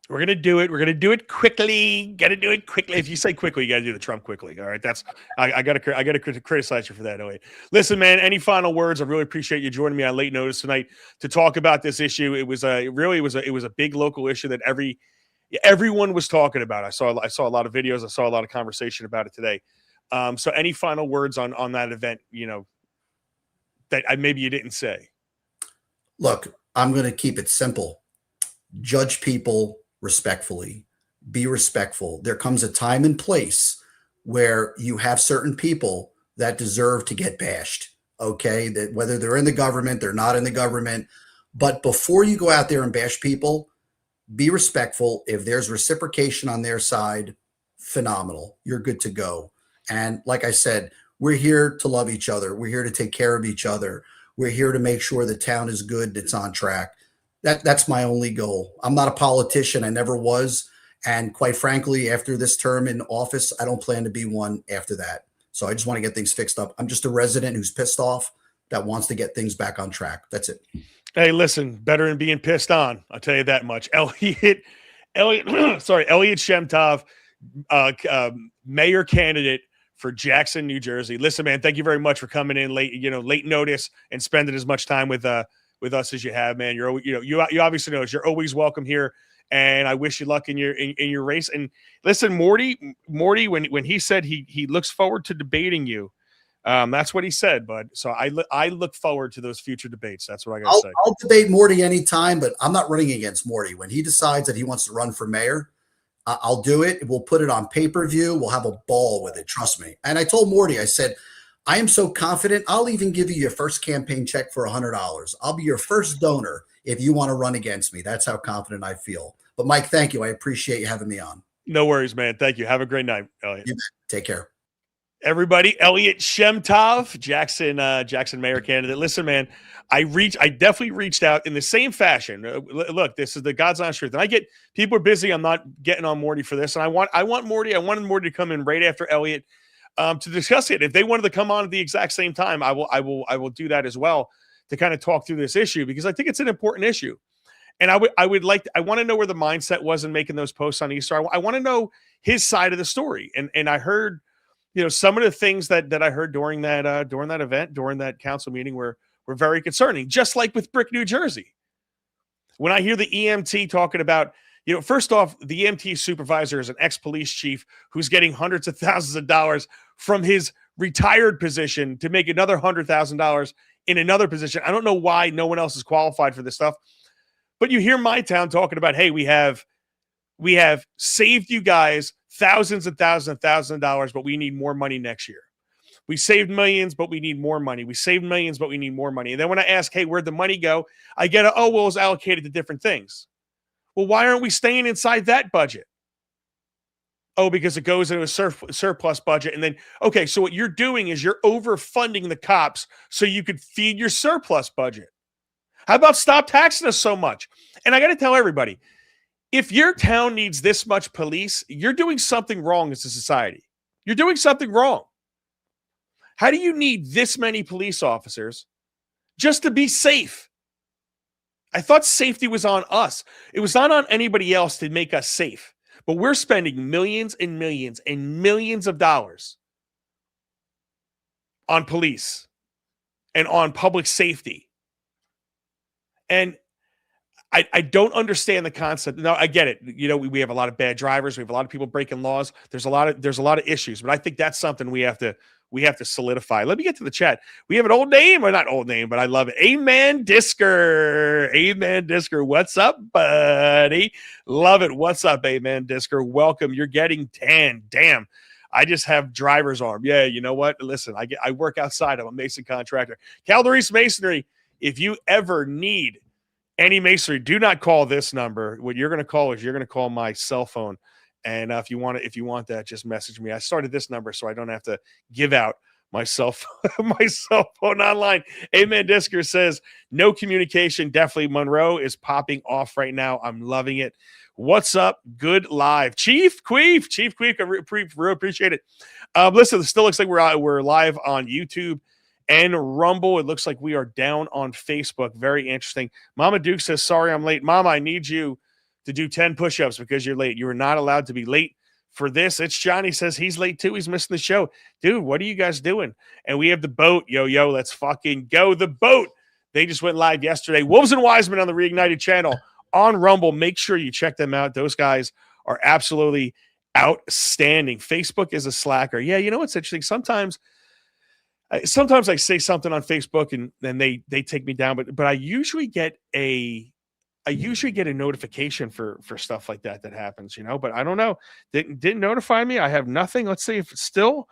We're going to do it. We're going to do it quickly. Got to do it quickly. If you say quickly, you got to do the Trump quickly. All right. I got to criticize you for that. Elliot. Listen, man, any final words? I really appreciate you joining me on late notice tonight to talk about this issue. It was a big local issue that everyone was talking about. I saw a lot of videos. I saw a lot of conversation about it today. So any final words on that event, that maybe you didn't say? Look, I'm going to keep it simple. Judge people respectfully. Be respectful. There comes a time and place where you have certain people that deserve to get bashed. Okay, that whether they're in the government, they're not in the government. But before you go out there and bash people, be respectful. If there's reciprocation on their side, phenomenal. You're good to go. And like I said, we're here to love each other. We're here to take care of each other. We're here to make sure the town is good, it's on track. That's my only goal. I'm not a politician. I never was. And quite frankly, after this term in office, I don't plan to be one after that. So I just want to get things fixed up. I'm just a resident who's pissed off that wants to get things back on track. That's it. Hey, listen, better than being pissed on. I'll tell you that much. Elliot Shem-Tov, mayor candidate for Jackson, New Jersey. Listen, man, thank you very much for coming in late notice and spending as much time with us as you have, man. You obviously know you're always welcome here, and I wish you luck in your race. And listen, Morty, when he said he looks forward to debating you, that's what he said, bud. So I look forward to those future debates. That's what I gotta say. I'll debate Morty anytime, but I'm not running against Morty. When he decides that he wants to run for mayor, I'll do it. We'll put it on pay-per-view. We'll have a ball with it. Trust me. And I told Morty, I said, I am so confident. I'll even give you your first campaign check for $100. I'll be your first donor if you want to run against me. That's how confident I feel. But Mike, thank you. I appreciate you having me on. No worries, man. Thank you. Have a great night, Elliot. Take care. Everybody, Elliot Shem-Tov, Jackson mayor candidate. Listen, man, I definitely reached out in the same fashion. Look, this is the God's honest truth. And I get people are busy. I'm not getting on Morty for this. And I wanted Morty to come in right after Elliot to discuss it. If they wanted to come on at the exact same time, I will do that as well to kind of talk through this issue, because I think it's an important issue. And I want to know where the mindset was in making those posts on Easter. I want to know his side of the story. And I heard, some of the things that I heard during that event, during that council meeting were very concerning, just like with Brick, New Jersey. When I hear the EMT talking about, first off, the EMT supervisor is an ex-police chief who's getting hundreds of thousands of dollars from his retired position to make another $100,000 in another position. I don't know why no one else is qualified for this stuff. But you hear my town talking about, hey, we have saved you guys thousands and thousands and thousands of dollars, but we need more money next year. We saved millions, but we need more money. We saved millions, but we need more money. And then when I ask, hey, where'd the money go? I get, it was allocated to different things. Well, why aren't we staying inside that budget? Oh, because it goes into a surplus budget. And then, okay, so what you're doing is you're overfunding the cops so you could feed your surplus budget. How about stop taxing us so much? And I got to tell everybody, if your town needs this much police, you're doing something wrong as a society. You're doing something wrong. How do you need this many police officers just to be safe? I thought safety was on us. It was not on anybody else to make us safe. But we're spending millions and millions and millions of dollars on police and on public safety. And I don't understand the concept. No, I get it. We have a lot of bad drivers. We have a lot of people breaking laws. There's a lot of issues, but I think that's something we have to solidify. Let me get to the chat. We have an old name, or not old name, but I love it. Amen Disker. Amen Disker. What's up, buddy? Love it. What's up, Amen Disker? Welcome. You're getting 10. Damn. I just have driver's arm. Yeah, you know what? Listen, I work outside. I'm a mason contractor. Calderice Masonry. If you ever need any masonry, do not call this number. What you're going to call is you're going to call my cell phone. And if you want that, just message me. I started this number so I don't have to give out my cell phone online. Amen Disker says, no communication. Definitely Monroe is popping off right now. I'm loving it. What's up? Good live. Chief Queef. I really appreciate it. Listen, it still looks like we're live on YouTube and Rumble. It looks like we are down on Facebook. Very interesting. Mama Duke says, sorry I'm late. Mama, I need you to do 10 push-ups because you're late. You are not allowed to be late for this. It's Johnny says he's late too. He's missing the show. Dude, what are you guys doing? And we have the boat. Yo, let's fucking go. The boat. They just went live yesterday. Wolves and Wiseman on the Reignited channel on Rumble. Make sure you check them out. Those guys are absolutely Outstanding. Facebook is a slacker. Yeah, you know what's interesting? Sometimes I say something on Facebook and then they take me down, but I usually get a notification for stuff like that happens, but I don't know. Didn't notify me. I have nothing. Let's see if it's still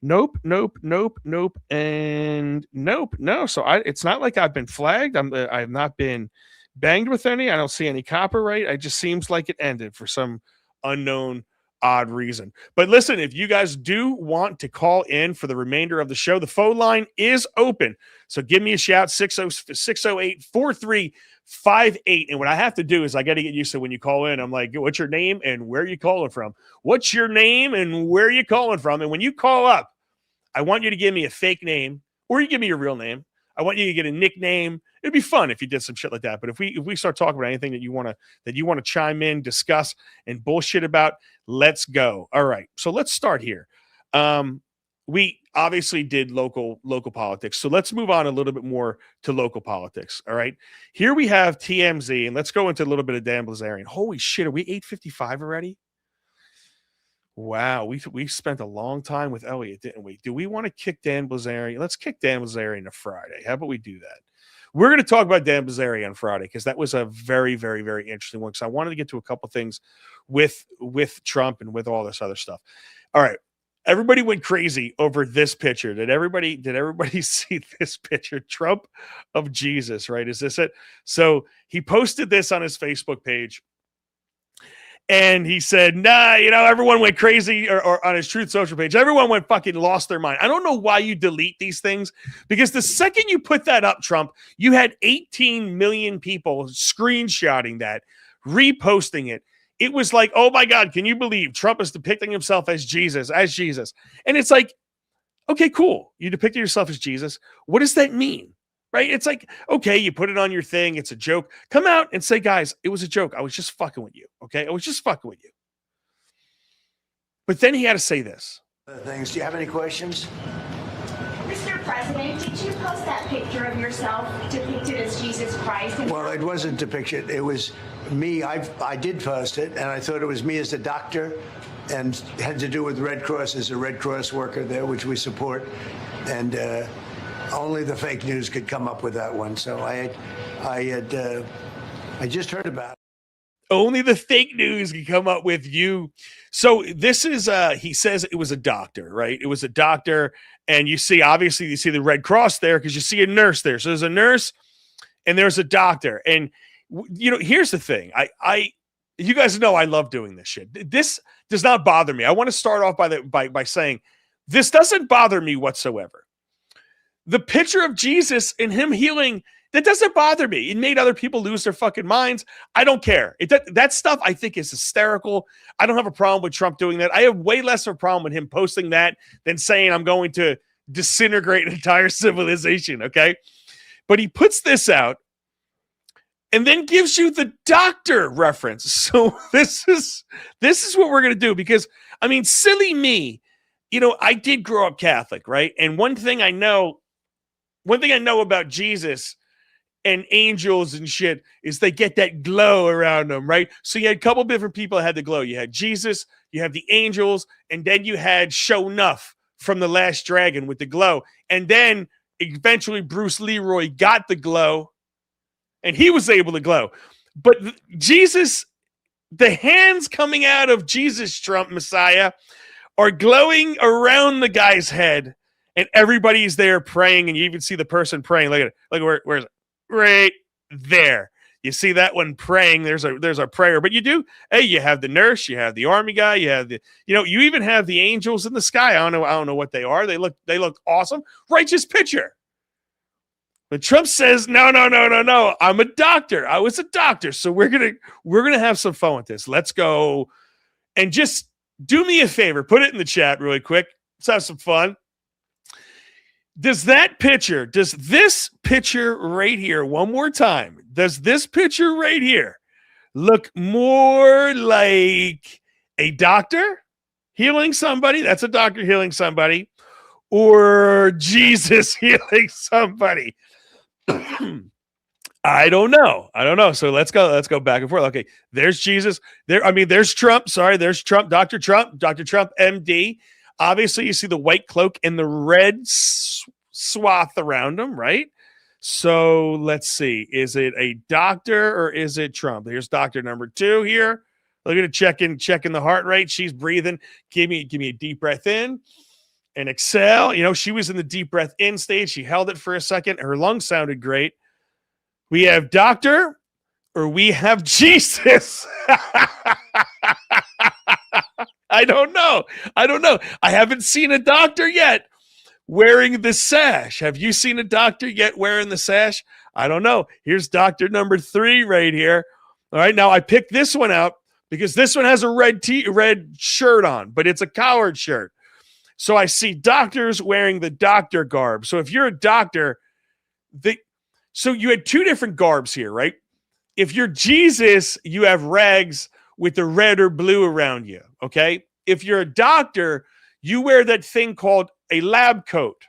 nope, and nope. No. So it's not like I've been flagged. I've not been banged with any. I don't see any copyright. It just seems like it ended for some unknown odd reason. But listen, if you guys do want to call in for the remainder of the show, the phone line is open. So give me a shout, 608-4358. And what I have to do is I got to get used to when you call in, I'm like, what's your name and where are you calling from? What's your name and where are you calling from? And when you call up, I want you to give me a fake name or you give me your real name. I want you to get a nickname. It'd be fun if you did some shit like that. But if we start talking about anything that you want to chime in, discuss, and bullshit about, let's go. All right. So let's start here. We obviously did local politics. So let's move on a little bit more to local politics. All right. Here we have TMZ, and let's go into a little bit of Dan Bilzerian. Holy shit, are we 8:55 already? Wow, we spent a long time with Elliot, didn't we? Do we want to kick Dan Bilzerian? Let's kick Dan Bilzerian to Friday. How about we do that? We're going to talk about Dan Bilzerian on Friday because that was a very, very, very interesting one. Because I wanted to get to a couple things with Trump and with all this other stuff. All right, everybody went crazy over this picture. Did everybody see this picture? Trump of Jesus, right? Is this it? So he posted this on his Facebook page. And he said, nah, everyone went crazy, or on his Truth Social page, everyone went fucking lost their mind. I don't know why you delete these things, because the second you put that up, Trump, you had 18 million people screenshotting that, reposting it. It was like, oh my God, can you believe Trump is depicting himself as Jesus? And it's like, okay, cool. You depicted yourself as Jesus. What does that mean? Right? It's like, okay, you put it on your thing. It's a joke. Come out and say, guys, it was a joke. I was just fucking with you. Okay? I was just fucking with you. But then he had to say this. Things. Do you have any questions? Mr. President, did you post that picture of yourself depicted as Jesus Christ? Well, it wasn't depicted. It was me. I did post it, and I thought it was me as a doctor, and had to do with Red Cross, as a Red Cross worker there, which we support. And only the fake news could come up with that one. So I just heard about it. Only the fake news can come up with you. So this is, he says it was a doctor, right? It was a doctor. And you see the Red Cross there because you see a nurse there. So there's a nurse and there's a doctor. And, here's the thing. You guys know I love doing this shit. This does not bother me. I want to start off by saying this doesn't bother me whatsoever. The picture of Jesus and him healing, that doesn't bother me. It made other people lose their fucking minds. I don't care. That stuff I think is hysterical. I don't have a problem with Trump doing that. I have way less of a problem with him posting that than saying I'm going to disintegrate an entire civilization, okay? But he puts this out and then gives you the doctor reference. So this is what we're going to do because, silly me, I did grow up Catholic, right? And one thing I know about Jesus and angels and shit is they get that glow around them, right? So you had a couple different people that had the glow. You had Jesus, you have the angels, and then you had Show Nuff from The Last Dragon with the glow. And then eventually Bruce Leroy got the glow and he was able to glow. But Jesus, the hands coming out of Jesus, Trump Messiah, are glowing around the guy's head. And everybody's there praying, and you even see the person praying. Look at it. Look where's it? Right there. You see that one praying. There's a prayer. But you have the nurse, you have the army guy, you have you even have the angels in the sky. I don't know what they are. They look awesome. Righteous picture. But Trump says, no. I'm a doctor. I was a doctor. So we're gonna have some fun with this. Let's go. And just do me a favor. Put it in the chat really quick. Let's have some fun. Does this picture right here, one more time, does this picture right here look more like a doctor healing somebody? That's a doctor healing somebody. Or Jesus healing somebody? I don't know. So let's go back and forth. Okay, there's Jesus. There's Trump. Sorry, there's Trump. Dr. Trump, MD. Obviously, you see the white cloak and the red swath around him, right? So let's see. Is it a doctor or is it Trump? Here's doctor number 2 here. Look at it, checking the heart rate. She's breathing. Give me a deep breath in and exhale. She was in the deep breath in stage. She held it for a second. Her lungs sounded great. We have doctor or we have Jesus. I don't know. I haven't seen a doctor yet wearing the sash. Have you seen a doctor yet wearing the sash? I don't know. Here's doctor number 3 right here. All right. Now I picked this one out because this one has a red shirt on, but it's a collared shirt. So I see doctors wearing the doctor garb. So if you're a doctor, so you had 2 different garbs here, right? If you're Jesus, you have rags with the red or blue around you, okay? If you're a doctor, you wear that thing called a lab coat.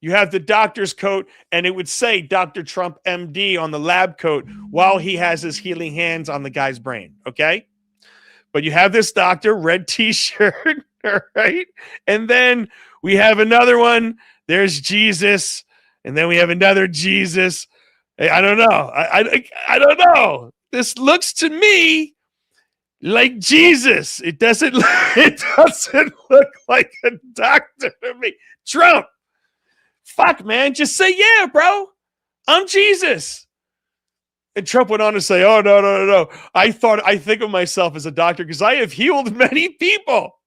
You have the doctor's coat, and it would say Dr. Trump, MD, on the lab coat while he has his healing hands on the guy's brain, okay? But you have this doctor, red T-shirt, all right? And then we have another one. There's Jesus, and then we have another Jesus. I don't know. I don't know. This looks to me like Jesus. It doesn't look like a doctor to me. Trump. Fuck, man. Just say, yeah, bro. I'm Jesus. And Trump went on to say, oh, no. I think of myself as a doctor because I have healed many people.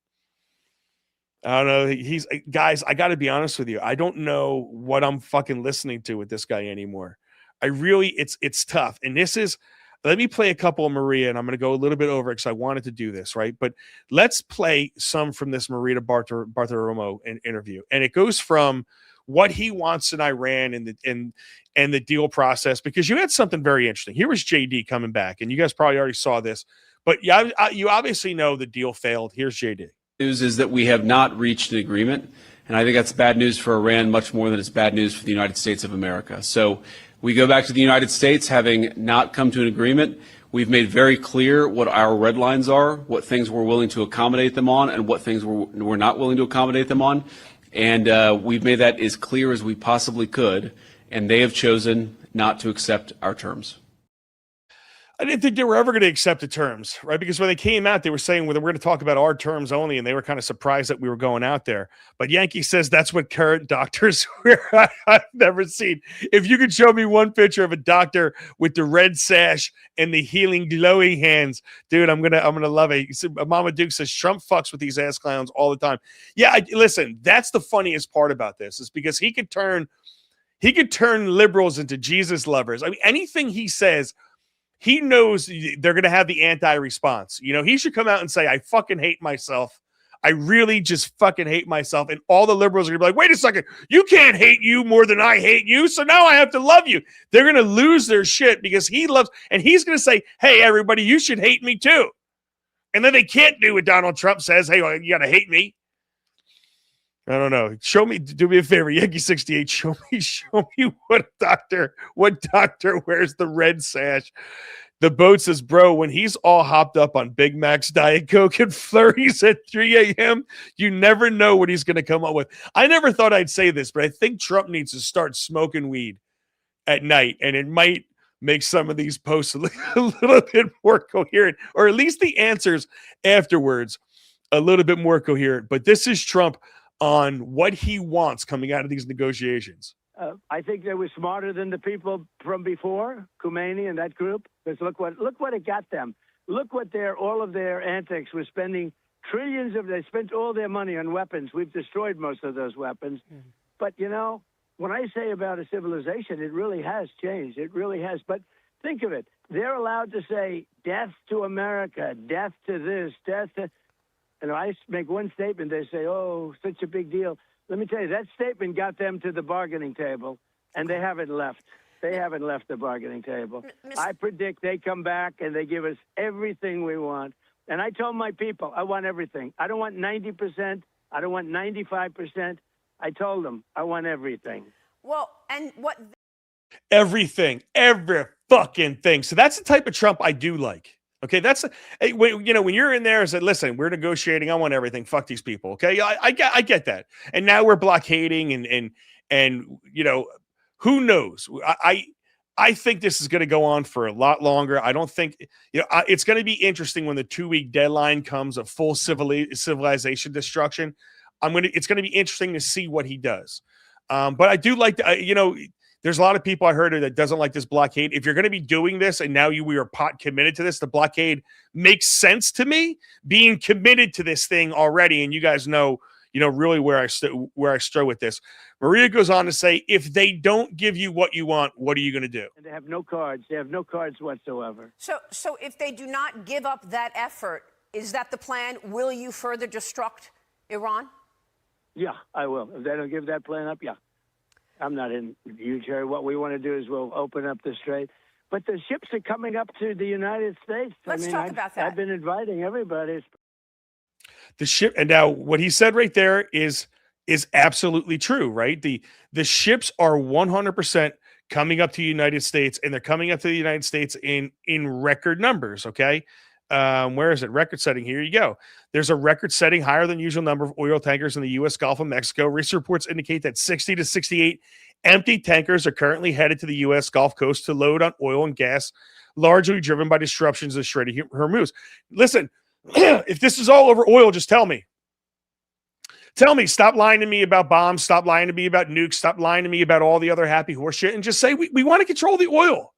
I don't know. Guys, I got to be honest with you. I don't know what I'm fucking listening to with this guy anymore. It's tough. And let me play a couple of Maria, and I'm going to go a little bit over because I wanted to do this, right? But let's play some from this Maria Bartiromo interview. And it goes from what he wants in Iran and the deal process, because you had something very interesting. Here was JD coming back, and you guys probably already saw this, but you obviously know the deal failed. Here's JD. News is that we have not reached an agreement, and I think that's bad news for Iran much more than it's bad news for the United States of America. So we go back to the United States having not come to an agreement. We've made very clear what our red lines are, what things we're willing to accommodate them on, and what things we're not willing to accommodate them on. And we've made that as clear as we possibly could, and they have chosen not to accept our terms. I didn't think they were ever going to accept the terms, right? Because when they came out, they were saying, well, we're going to talk about our terms only, and they were kind of surprised that we were going out there. But Yankee says that's what current doctors wear. I've never seen. If you could show me one picture of a doctor with the red sash and the healing, glowing hands, dude, I'm gonna love it. Mama Duke says Trump fucks with these ass clowns all the time. Yeah, listen, that's the funniest part about this is because he could turn liberals into Jesus lovers. I mean, anything he says, he knows they're going to have the anti-response. He should come out and say, I fucking hate myself. I really just fucking hate myself. And all the liberals are going to be like, wait a second, you can't hate you more than I hate you. So now I have to love you. They're going to lose their shit because he loves, and he's going to say, hey, everybody, you should hate me too. And then they can't do what Donald Trump says. Hey, well, you got to hate me. I don't know. Do me a favor, Yankee 68. Show me what doctor wears the red sash. The boat says, bro, when he's all hopped up on Big Macs, Diet Coke, and flurries at 3 a.m., you never know what he's going to come up with. I never thought I'd say this, but I think Trump needs to start smoking weed at night, and it might make some of these posts a little bit more coherent, or at least the answers afterwards a little bit more coherent. But this is Trump on what he wants coming out of these negotiations. I think they were smarter than the people from before, Khomeini and that group. Because look what it got them. Look what all of their antics were spending they spent all their money on weapons. We've destroyed most of those weapons. Mm-hmm. But when I say about a civilization, it really has changed. It really has. But think of it. They're allowed to say death to America, death to this, death to. And I make one statement, they say, oh, such a big deal. Let me tell you, that statement got them to the bargaining table, and they haven't left. They haven't left the bargaining table. I predict they come back, and they give us everything we want. And I told my people, I want everything. I don't want 90%. I don't want 95%. I told them, I want everything. Well, and what Everything, every fucking thing. So that's the type of Trump I do like. Okay, when you're in there and say, listen, we're negotiating, I want everything. Fuck these people. Okay, I get that. And now we're blockading and who knows? I think this is going to go on for a lot longer. I don't think it's going to be interesting when the 2-week deadline comes of full civilization destruction. It's going to be interesting to see what he does. But I do like there's a lot of people I heard that doesn't like this blockade. If you're going to be doing this and now we are committed to this, the blockade makes sense to me, being committed to this thing already. And you guys know really where I stood with this. Maria goes on to say, if they don't give you what you want, what are you going to do? And they have no cards. They have no cards whatsoever. So if they do not give up that effort, is that the plan? Will you further destruct Iran? Yeah, I will. If they don't give that plan up, yeah. I'm not in huge hurry. What we want to do is we'll open up the strait. But the ships are coming up to the United States. Let's talk about that. I've been inviting everybody. The ship, and now what he said right there is absolutely true, right? The ships are 100% coming up to the United States, and they're coming up to the United States in record numbers, okay? Where is it? Record setting. Here you go. There's a record setting higher than usual number of oil tankers in the U.S. Gulf of Mexico. Recent reports indicate that 60 to 68 empty tankers are currently headed to the U.S. Gulf Coast to load on oil and gas, largely driven by disruptions in the Strait of Hormuz. Listen, if this is all over oil, just tell me. Tell me, stop lying to me about bombs, stop lying to me about nukes, stop lying to me about all the other happy horse shit, and just say we want to control the oil.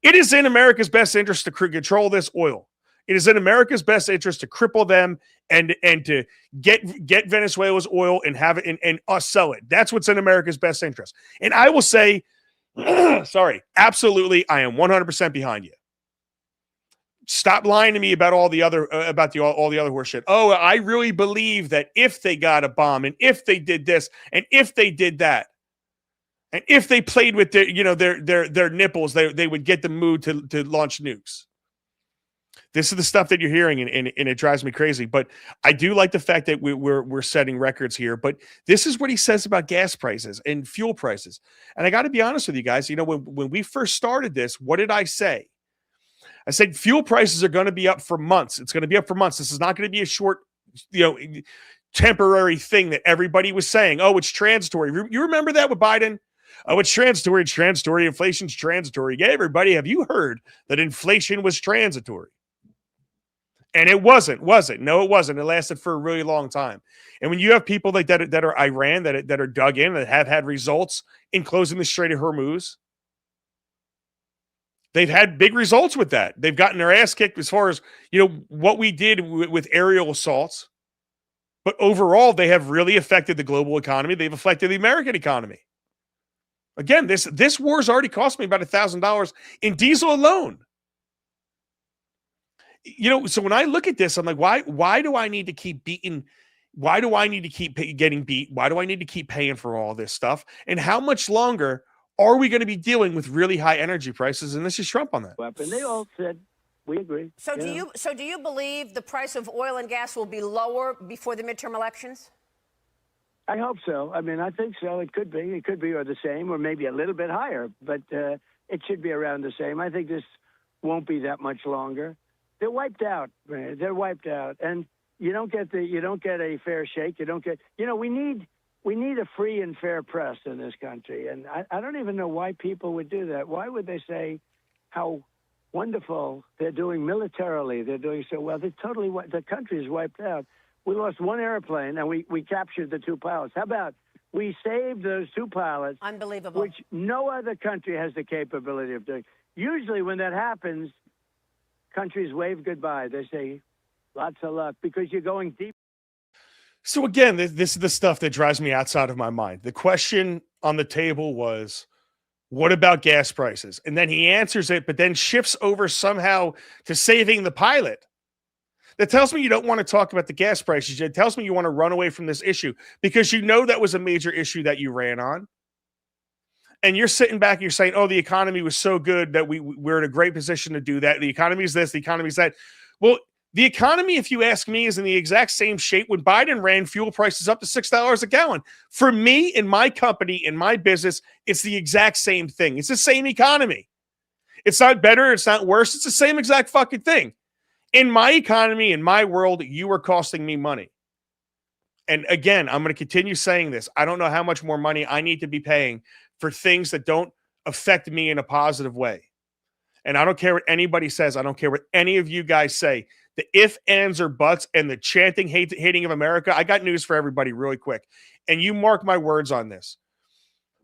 It is in America's best interest to control this oil. It is in America's best interest to cripple them and to get Venezuela's oil and have it and us sell it. That's what's in America's best interest. And I will say, absolutely, I am 100% behind you. Stop lying to me about all the other horse shit. Oh, I really believe that if they got a bomb and if they did this and if they did that and if they played with their nipples, they would get the mood to launch nukes. This is the stuff that you're hearing, and it drives me crazy. But I do like the fact that we're setting records here. But this is what he says about gas prices and fuel prices. And I got to be honest with you guys. When we first started this, what did I say? I said fuel prices are going to be up for months. It's going to be up for months. This is not going to be a short, temporary thing that everybody was saying. Oh, it's transitory. You remember that with Biden? Oh, it's transitory. It's transitory. Inflation's transitory. Yeah, everybody, have you heard that inflation was transitory? And it wasn't, was it? No, it wasn't. It lasted for a really long time. And when you have people like that are Iran, that are dug in, that have had results in closing the Strait of Hormuz, they've had big results with that. They've gotten their ass kicked as far as, what we did with aerial assaults. But overall, they have really affected the global economy. They've affected the American economy. Again, this war's already cost me about $1,000 in diesel alone. So when I look at this, I'm like, why do I need to keep beating? Why do I need to keep getting beat? Why do I need to keep paying for all this stuff? And how much longer are we going to be dealing with really high energy prices? And this is Trump on that. And they all said, we agree. So do you believe the price of oil and gas will be lower before the midterm elections? I hope so. I mean, I think so. It could be, or the same, or maybe a little bit higher, but it should be around the same. I think this won't be that much longer. They're wiped out, man. They're wiped out, and you don't get a fair shake. You don't get. We need a free and fair press in this country, and I don't even know why people would do that. Why would they say how wonderful they're doing militarily? They're doing so well. The country is wiped out. We lost one airplane, and we captured the 2 pilots. How about we saved those 2 pilots? Unbelievable. Which no other country has the capability of doing. Usually, when that happens, countries wave goodbye. They say, lots of luck, because you're going deep. So again, this is the stuff that drives me outside of my mind. The question on the table was, what about gas prices? And then he answers it, but then shifts over somehow to saving the pilot. That tells me you don't want to talk about the gas prices. It tells me you want to run away from this issue because that was a major issue that you ran on. And you're sitting back and you're saying, oh, the economy was so good that we're in a great position to do that. The economy is this, the economy is that. Well, The economy, if you ask me, is in the exact same shape when Biden ran fuel prices up to $6 a gallon. For me, in my company, in my business, it's the exact same thing. It's the same economy. It's not better. It's not worse. It's the same exact fucking thing. In my economy, in my world, you are costing me money. And again, I'm going to continue saying this. I don't know how much more money I need to be paying for things that don't affect me in a positive way. And I don't care what anybody says. I don't care what any of you guys say. The if, ands, or buts and the chanting, hating of America, I got news for everybody really quick. And you mark my words on this.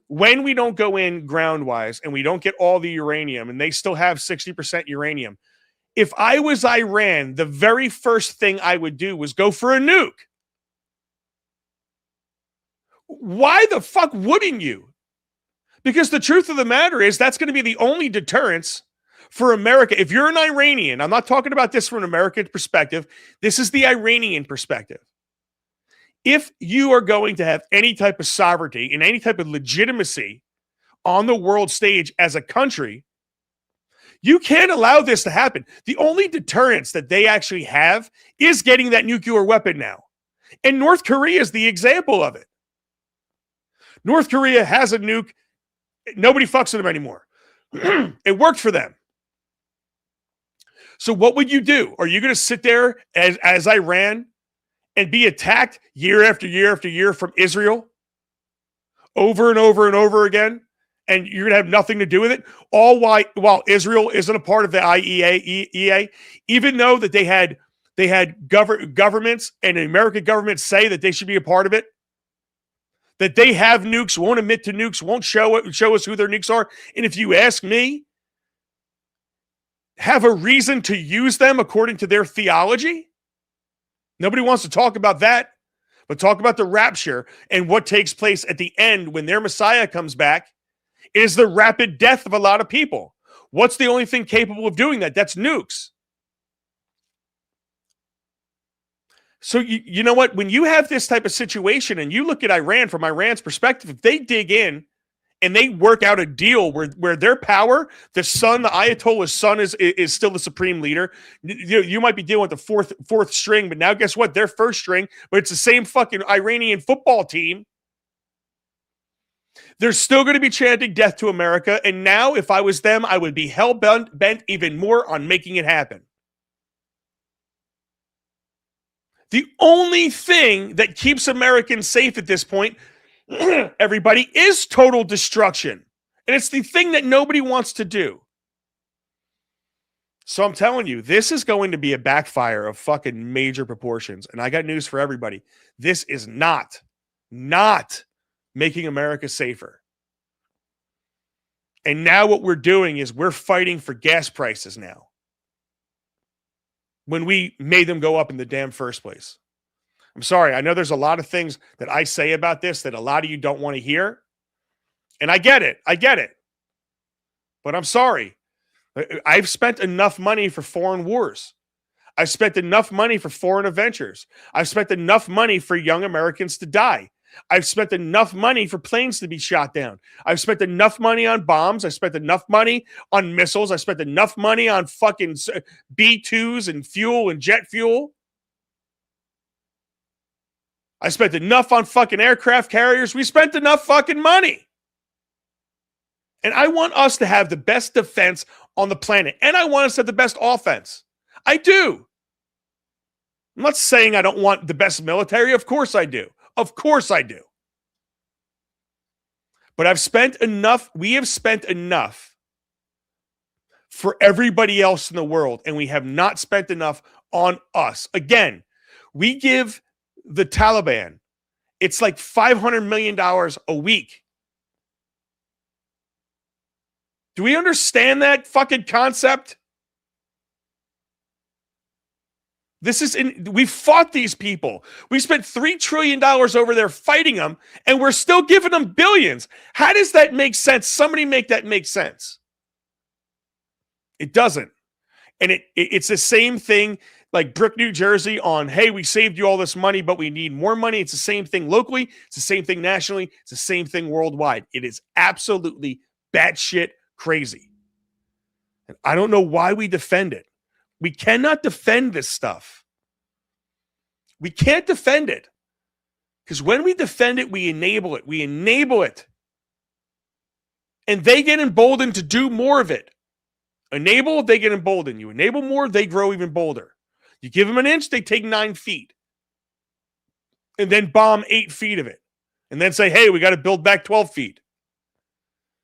When we don't go in ground-wise and we don't get all the uranium, and they still have 60% uranium, if I was Iran, the very first thing I would do was go for a nuke. Why the fuck wouldn't you? Because the truth of the matter is that's going to be the only deterrence for America. If you're an Iranian, I'm not talking about this from an American perspective. This is the Iranian perspective. If you are going to have any type of sovereignty and any type of legitimacy on the world stage as a country, you can't allow this to happen. The only deterrence that they actually have is getting that nuclear weapon now. And North Korea is the example of it. North Korea has a nuke. Nobody fucks with them anymore. It worked for them. So what would you do? Are you going to sit there as Iran and be attacked year after year after year from Israel over and over and over again? And you're going to have nothing to do with it? All while Israel isn't a part of the IEA, even though that they had governments and the American government say that they should be a part of it, that they have nukes, won't admit to nukes, won't show us who their nukes are. And if you ask me, have a reason to use them according to their theology? Nobody wants to talk about that, but talk about the rapture and what takes place at the end when their Messiah comes back is the rapid death of a lot of people. What's the only thing capable of doing that? That's nukes. So you know what? When you have this type of situation and you look at Iran from Iran's perspective, if they dig in and they work out a deal where their power, the son, the Ayatollah's son is still the supreme leader. You might be dealing with the fourth string, but now guess what? They're first string, but it's the same fucking Iranian football team. They're still going to be chanting death to America. And now if I was them, I would be hell-bent even more on making it happen. The only thing that keeps Americans safe at this point, everybody, is total destruction. And it's the thing that nobody wants to do. So I'm telling you, this is going to be a backfire of fucking major proportions. And I got news for everybody. This is not making America safer. And now what we're doing is we're fighting for gas prices now, when we made them go up in the damn first place. I'm sorry. I know there's a lot of things that I say about this that a lot of you don't want to hear. And I get it. But I'm sorry. I've spent enough money for foreign wars. I've spent enough money for foreign adventures. I've spent enough money for young Americans to die. I've spent enough money for planes to be shot down. I've spent enough money on bombs. I spent enough money on missiles. I spent enough money on fucking B-2s and fuel and jet fuel. I spent enough on fucking aircraft carriers. We spent enough fucking money. And I want us to have the best defense on the planet. And I want us to have the best offense. I do. I'm not saying I don't want the best military. Of course I do. Of course I do. But we have spent enough for everybody else in the world, and we have not spent enough on us. Again, we give the Taliban, it's like $500 million a week. Do we understand that fucking concept? We fought these people. We spent $3 trillion over there fighting them, and we're still giving them billions. How does that make sense? Somebody make that make sense. It doesn't. And it's the same thing like Brick, New Jersey on, hey, we saved you all this money, but we need more money. It's the same thing locally. It's the same thing nationally. It's the same thing worldwide. It is absolutely batshit crazy. And I don't know why we defend it. We cannot defend this stuff. We can't defend it. Because when we defend it, we enable it. We enable it. And they get emboldened to do more of it. Enable, they get emboldened. You enable more, they grow even bolder. You give them an inch, they take 9 feet. And then bomb 8 feet of it. And then say, hey, we got to build back 12 feet.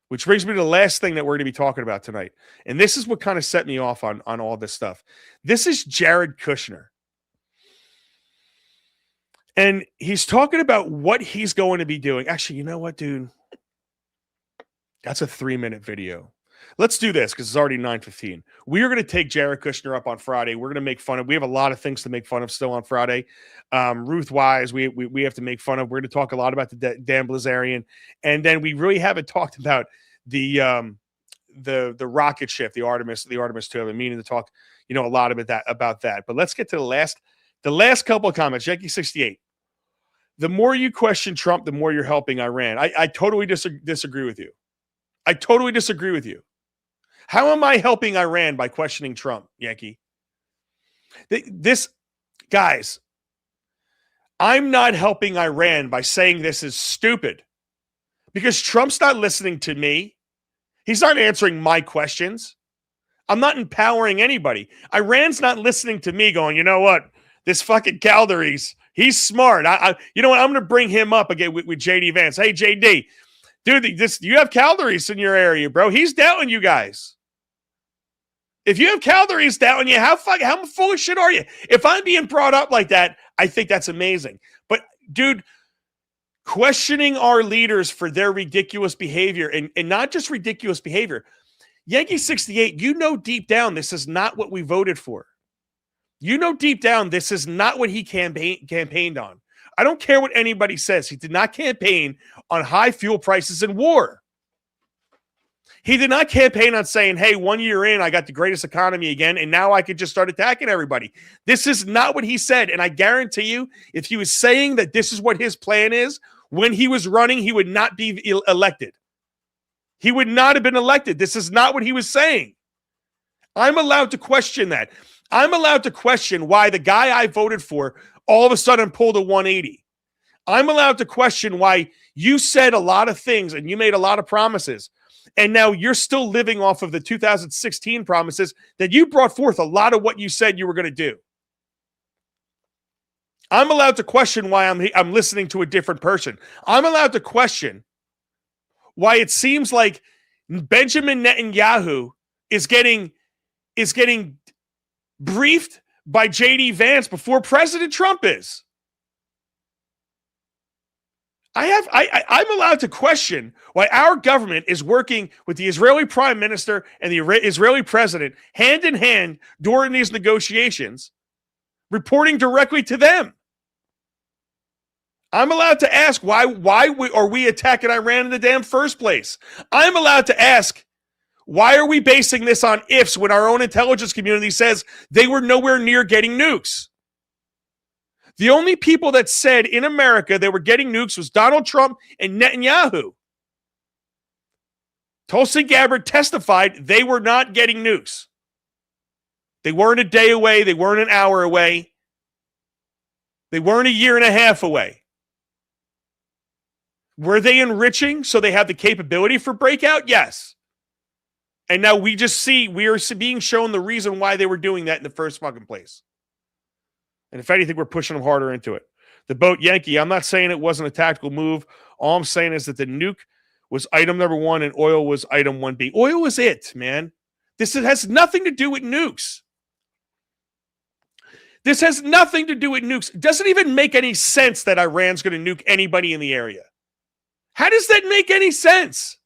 Which brings me to the last thing that we're going to be talking about tonight. And this is what kind of set me off on all this stuff. This is Jared Kushner. And he's talking about what he's going to be doing. Actually, you know what, dude? That's a 3-minute video. Let's do this because it's already 9:15. We are going to take Jared Kushner up on Friday. We're going to make fun of. We have a lot of things to make fun of still on Friday. Ruth Wise, we have to make fun of. We're going to talk a lot about the Dan Bilzerian, and then we really haven't talked about the rocket ship, the Artemis 2. I've been meaning to talk, a lot about that. But let's get to the last couple of comments. Yankee 68. The more you question Trump, the more you're helping Iran. I totally disagree with you. I totally disagree with you. How am I helping Iran by questioning Trump, Yankee? Guys, I'm not helping Iran by saying this is stupid because Trump's not listening to me. He's not answering my questions. I'm not empowering anybody. Iran's not listening to me going, you know what? This fucking Calderes, he's smart. You know what? I'm going to bring him up again with JD Vance. Hey, JD, dude, you have Calderes in your area, bro. He's doubting you guys. If you have Calderes doubting you, how full of shit are you? If I'm being brought up like that, I think that's amazing. But, dude, questioning our leaders for their ridiculous behavior and not just ridiculous behavior. Yankee 68, deep down this is not what we voted for. Deep down this is not what he campaigned on. I don't care what anybody says. He did not campaign on high fuel prices and war. He did not campaign on saying, hey, 1 year in, I got the greatest economy again, and now I could just start attacking everybody. This is not what he said. And I guarantee you, if he was saying that this is what his plan is, when he was running, he would not be elected. He would not have been elected. This is not what he was saying. I'm allowed to question that. I'm allowed to question why the guy I voted for all of a sudden pulled a 180. I'm allowed to question why you said a lot of things and you made a lot of promises. And now you're still living off of the 2016 promises that you brought forth a lot of what you said you were going to do. I'm allowed to question why I'm listening to a different person. I'm allowed to question why it seems like Benjamin Netanyahu is getting briefed by JD Vance before President Trump is. I'm allowed to question why our government is working with the Israeli prime minister and the Israeli president hand in hand during these negotiations, reporting directly to them. I'm allowed to ask why are we attacking Iran in the damn first place? I'm allowed to ask, why are we basing this on ifs when our own intelligence community says they were nowhere near getting nukes? The only people that said in America they were getting nukes was Donald Trump and Netanyahu. Tulsi Gabbard testified they were not getting nukes. They weren't a day away. They weren't an hour away. They weren't a year and a half away. Were they enriching so they have the capability for breakout? Yes. And now we are being shown the reason why they were doing that in the first fucking place. And if anything, we're pushing them harder into it. The boat Yankee, I'm not saying it wasn't a tactical move. All I'm saying is that the nuke was item number 1 and oil was item 1B. Oil is it, man. This has nothing to do with nukes. This has nothing to do with nukes. It doesn't even make any sense that Iran's going to nuke anybody in the area. How does that make any sense?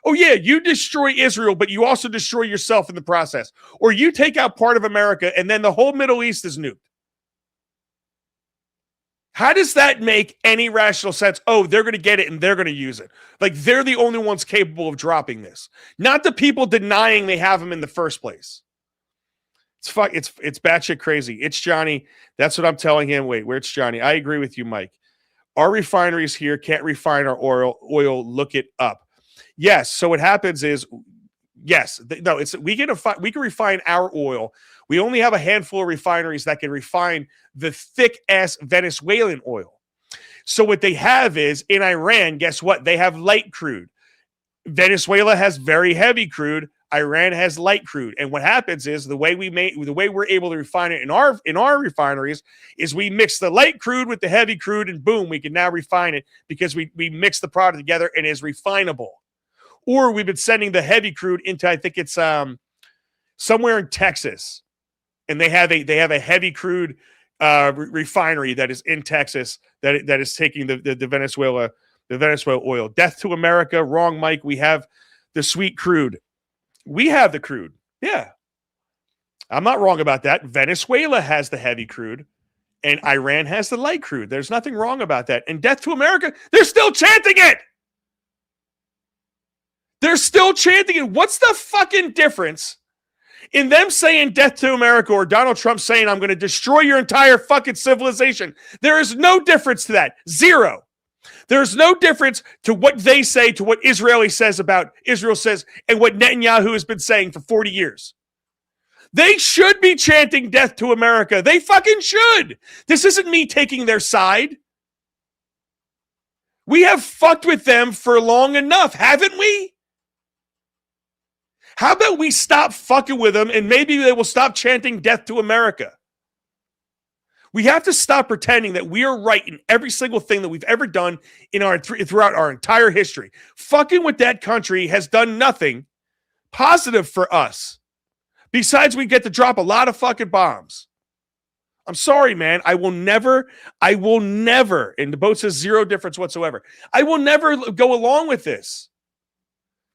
Oh, yeah, you destroy Israel, but you also destroy yourself in the process. Or you take out part of America, and then the whole Middle East is nuked. How does that make any rational sense? Oh, they're going to get it, and they're going to use it. Like, they're the only ones capable of dropping this. Not the people denying they have them in the first place. It's batshit crazy. It's Johnny. That's what I'm telling him. Wait, where's Johnny? I agree with you, Mike. Our refineries here can't refine our oil. Look it up. Yes. So what happens is, yes, we can refine our oil. We only have a handful of refineries that can refine the thick-ass Venezuelan oil. So what they have is, in Iran, guess what? They have light crude. Venezuela has very heavy crude. Iran has light crude. And what happens is the way we're able to refine it in our refineries is we mix the light crude with the heavy crude, and boom, we can now refine it because we mix the product together and is refinable. Or we've been sending the heavy crude into, I think it's somewhere in Texas, and they have a heavy crude refinery that is in Texas that is taking the Venezuela oil. Death to America. Wrong, Mike. We have the sweet crude. We have the crude. Yeah. I'm not wrong about that. Venezuela has the heavy crude and Iran has the light crude. There's nothing wrong about that. And death to America, they're still chanting it. They're still chanting it. What's the fucking difference in them saying death to America or Donald Trump saying I'm going to destroy your entire fucking civilization? There is no difference to that. Zero. There's no difference to what they say, to what Israel says, and what Netanyahu has been saying for 40 years. They should be chanting death to America. They fucking should. This isn't me taking their side. We have fucked with them for long enough, haven't we? How about we stop fucking with them and maybe they will stop chanting death to America? We have to stop pretending that we are right in every single thing that we've ever done in throughout our entire history. Fucking with that country has done nothing positive for us. Besides, we get to drop a lot of fucking bombs. I'm sorry, man. I will never, and the boat says zero difference whatsoever. I will never go along with this.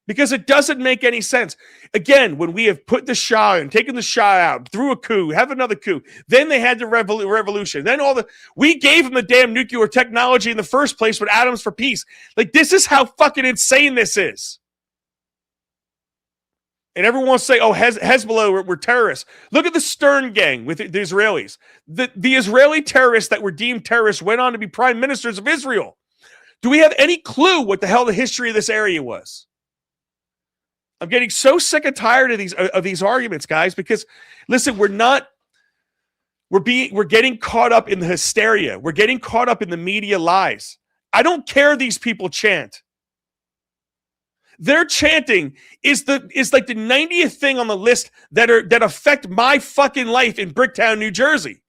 Because it doesn't make any sense. Again, when we have put the Shah and taken the Shah out, through a coup, have another coup, then they had the revolution. Then we gave them the damn nuclear technology in the first place with atoms for peace. Like, this is how fucking insane this is. And everyone wants to say, oh, Hezbollah were terrorists. Look at the Stern gang with the Israelis. The Israeli terrorists that were deemed terrorists went on to be prime ministers of Israel. Do we have any clue what the hell the history of this area was? I'm getting so sick and tired of these arguments, guys, because listen, we're getting caught up in the hysteria. We're getting caught up in the media lies. I don't care these people chant. Their chanting is like the 90th thing on the list that affect my fucking life in Bricktown, New Jersey.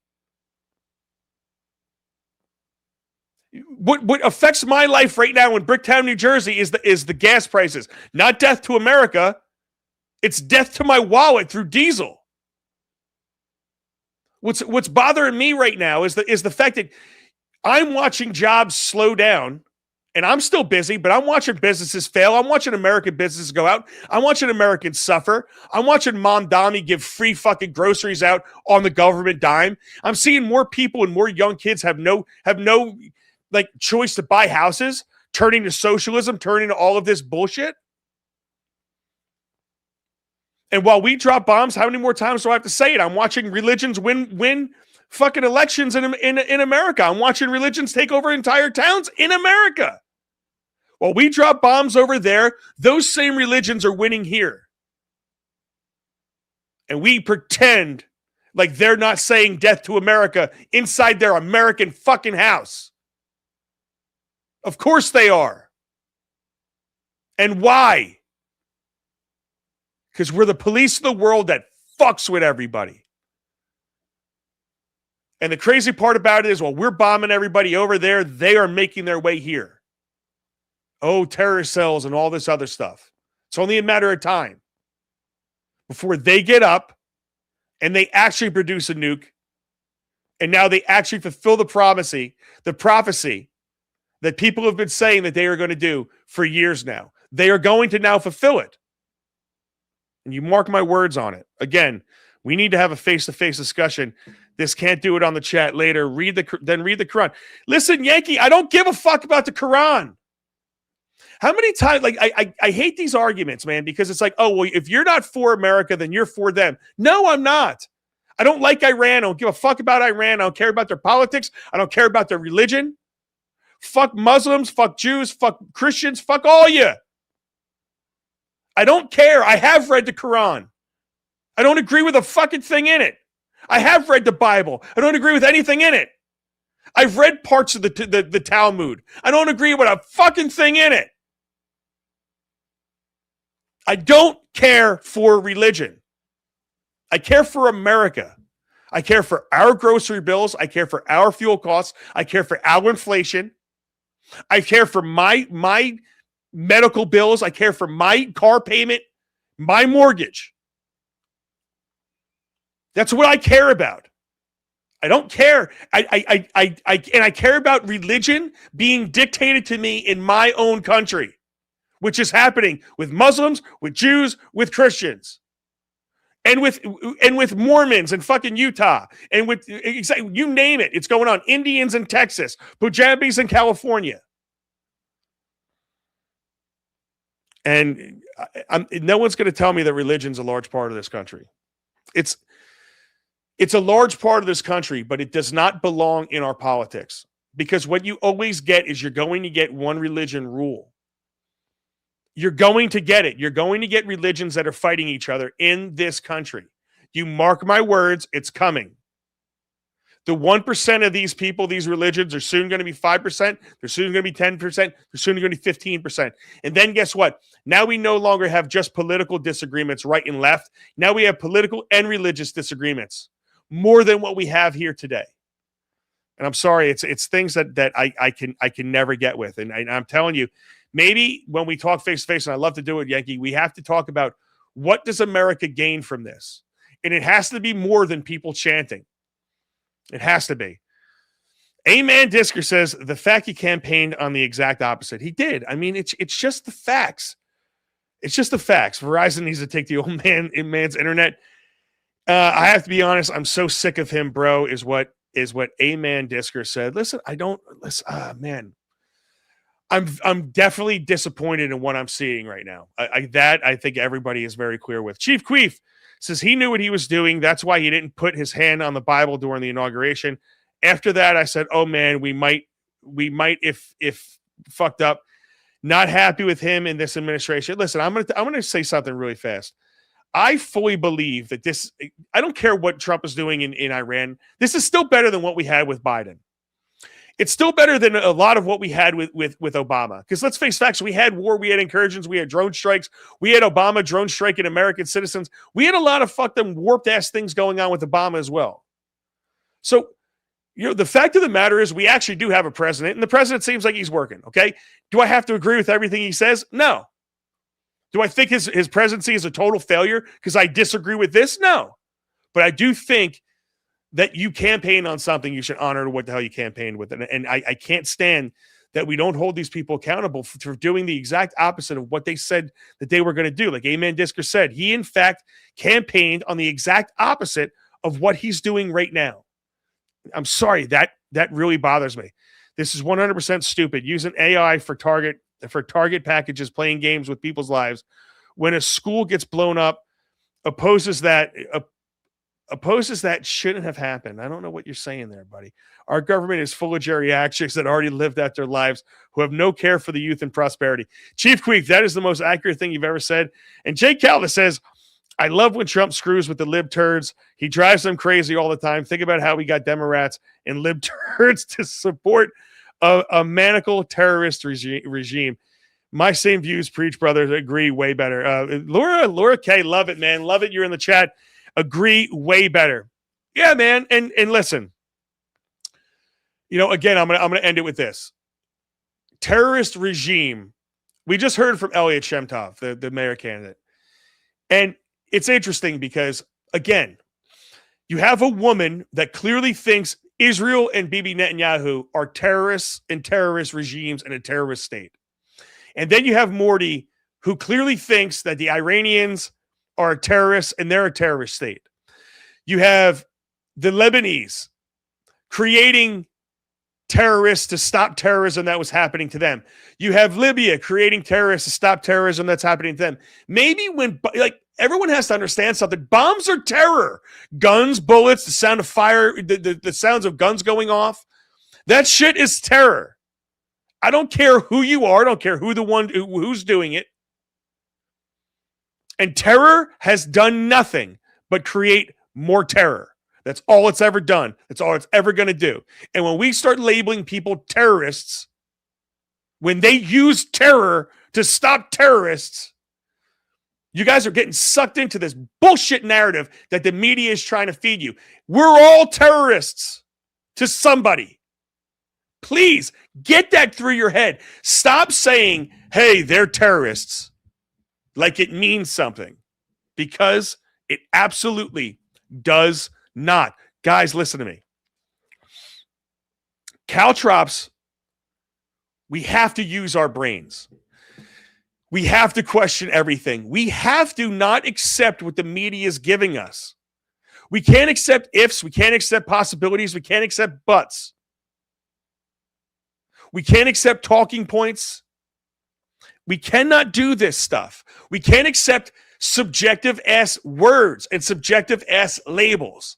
What affects my life right now in Bricktown, New Jersey is the gas prices. Not death to America. It's death to my wallet through diesel. What's bothering me right now is the fact that I'm watching jobs slow down, and I'm still busy, but I'm watching businesses fail. I'm watching American businesses go out. I'm watching Americans suffer. I'm watching Mom Dami give free fucking groceries out on the government dime. I'm seeing more people and more young kids have no like choice to buy houses, turning to socialism, turning to all of this bullshit. And while we drop bombs, how many more times do I have to say it? I'm watching religions win fucking elections in America. I'm watching religions take over entire towns in America. While we drop bombs over there, those same religions are winning here. And we pretend like they're not saying death to America inside their American fucking house. Of course they are. And why? Because we're the police of the world that fucks with everybody. And the crazy part about it is, while we're bombing everybody over there, they are making their way here. Oh, terrorist cells and all this other stuff. It's only a matter of time before they get up and they actually produce a nuke. And now they actually fulfill the prophecy that people have been saying that they are going to do for years now. They are going to now fulfill it. And you mark my words on it. Again, we need to have a face-to-face discussion. This can't do it on the chat later. Then read the Quran. Listen, Yankee, I don't give a fuck about the Quran. How many times, like, I hate these arguments, man, because it's like, oh, well, if you're not for America, then you're for them. No, I'm not. I don't like Iran. I don't give a fuck about Iran. I don't care about their politics. I don't care about their religion. Fuck Muslims, fuck Jews, fuck Christians, fuck all you. I don't care. I have read the Quran. I don't agree with a fucking thing in it. I have read the Bible. I don't agree with anything in it. I've read parts of the Talmud. I don't agree with a fucking thing in it. I don't care for religion. I care for America. I care for our grocery bills. I care for our fuel costs. I care for our inflation. I care for my medical bills. I care for my car payment, my mortgage. That's what I care about. I don't care. I care about religion being dictated to me in my own country, which is happening with Muslims, with Jews, with Christians, and with Mormons in fucking Utah, and with you name it. It's going on. Indians in Texas, Punjabis in California, and no one's going to tell me that religion's a large part of this country. It's a large part of this country, but it does not belong in our politics, because what you always get is you're going to get one religion rule. You're going to get it. You're going to get religions that are fighting each other in this country. You mark my words, it's coming. The 1% of these people, these religions, are soon going to be 5%. They're soon going to be 10%. They're soon going to be 15%. And then guess what? Now we no longer have just political disagreements right and left. Now we have political and religious disagreements, more than what we have here today. And I'm sorry, it's things that I can never get with. And I'm telling you, maybe when we talk face to face, and I love to do it, Yankee, we have to talk about what does America gain from this? And it has to be more than people chanting. It has to be. Amen Disker says the fact he campaigned on the exact opposite. He did. I mean, it's just the facts. It's just the facts. Verizon needs to take the old man's internet. I have to be honest. I'm so sick of him, bro. Is what Amen Disker said. Listen, man. I'm definitely disappointed in what I'm seeing right now. I think everybody is very clear with. Chief Queef says he knew what he was doing. That's why he didn't put his hand on the Bible during the inauguration. After that, I said, oh man, we might, if fucked up. Not happy with him in this administration. Listen, I'm gonna say something really fast. I fully believe that this, I don't care what Trump is doing in Iran. This is still better than what we had with Biden. It's still better than a lot of what we had with Obama. Because let's face facts, we had war, we had incursions, we had drone strikes, we had Obama drone striking American citizens. We had a lot of fucked up, warped ass things going on with Obama as well. So, the fact of the matter is we actually do have a president, and the president seems like he's working, okay? Do I have to agree with everything he says? No. Do I think his presidency is a total failure because I disagree with this? No. But I do think that you campaign on something, you should honor what the hell you campaigned with. And I can't stand that we don't hold these people accountable for doing the exact opposite of what they said that they were going to do. Like Amen Disker said, he in fact campaigned on the exact opposite of what he's doing right now. I'm sorry, that really bothers me. This is 100% stupid. Using AI for target packages, playing games with people's lives. When a school gets blown up, opposes that shouldn't have happened. I don't know what you're saying there, buddy. Our government is full of geriatrics that already lived out their lives who have no care for the youth and prosperity. Chief Queef, that is the most accurate thing you've ever said. And Jake Calva says, I love when Trump screws with the lib turds. He drives them crazy all the time. Think about how we got Democrats and lib turds to support a maniacal terrorist regime. My same views, preach, brother. Agree, way better. Laura K, love it, man. Love it. You're in the chat. Agree, way better. Yeah, man. And listen, again, I'm gonna end it with this. Terrorist regime. We just heard from Elliot Shem-Tov, the mayor candidate. And it's interesting because, again, you have a woman that clearly thinks Israel and Bibi Netanyahu are terrorists and terrorist regimes and a terrorist state. And then you have Morty, who clearly thinks that the Iranians are terrorists and they're a terrorist state. You have the Lebanese creating terrorists to stop terrorism that was happening to them. You have Libya creating terrorists to stop terrorism that's happening to them. Maybe everyone has to understand something. Bombs are terror. Guns, bullets, the sound of fire, the sounds of guns going off. That shit is terror. I don't care who you are. I don't care who's doing it. And terror has done nothing but create more terror. That's all it's ever done. That's all it's ever going to do. And when we start labeling people terrorists, when they use terror to stop terrorists, you guys are getting sucked into this bullshit narrative that the media is trying to feed you. We're all terrorists to somebody. Please get that through your head. Stop saying, hey, they're terrorists, like it means something, because it absolutely does not. Guys, listen to me. Caltrops, we have to use our brains. We have to question everything. We have to not accept what the media is giving us. We can't accept ifs. We can't accept possibilities. We can't accept buts. We can't accept talking points. We cannot do this stuff. We can't accept subjective-ass words and subjective-ass labels.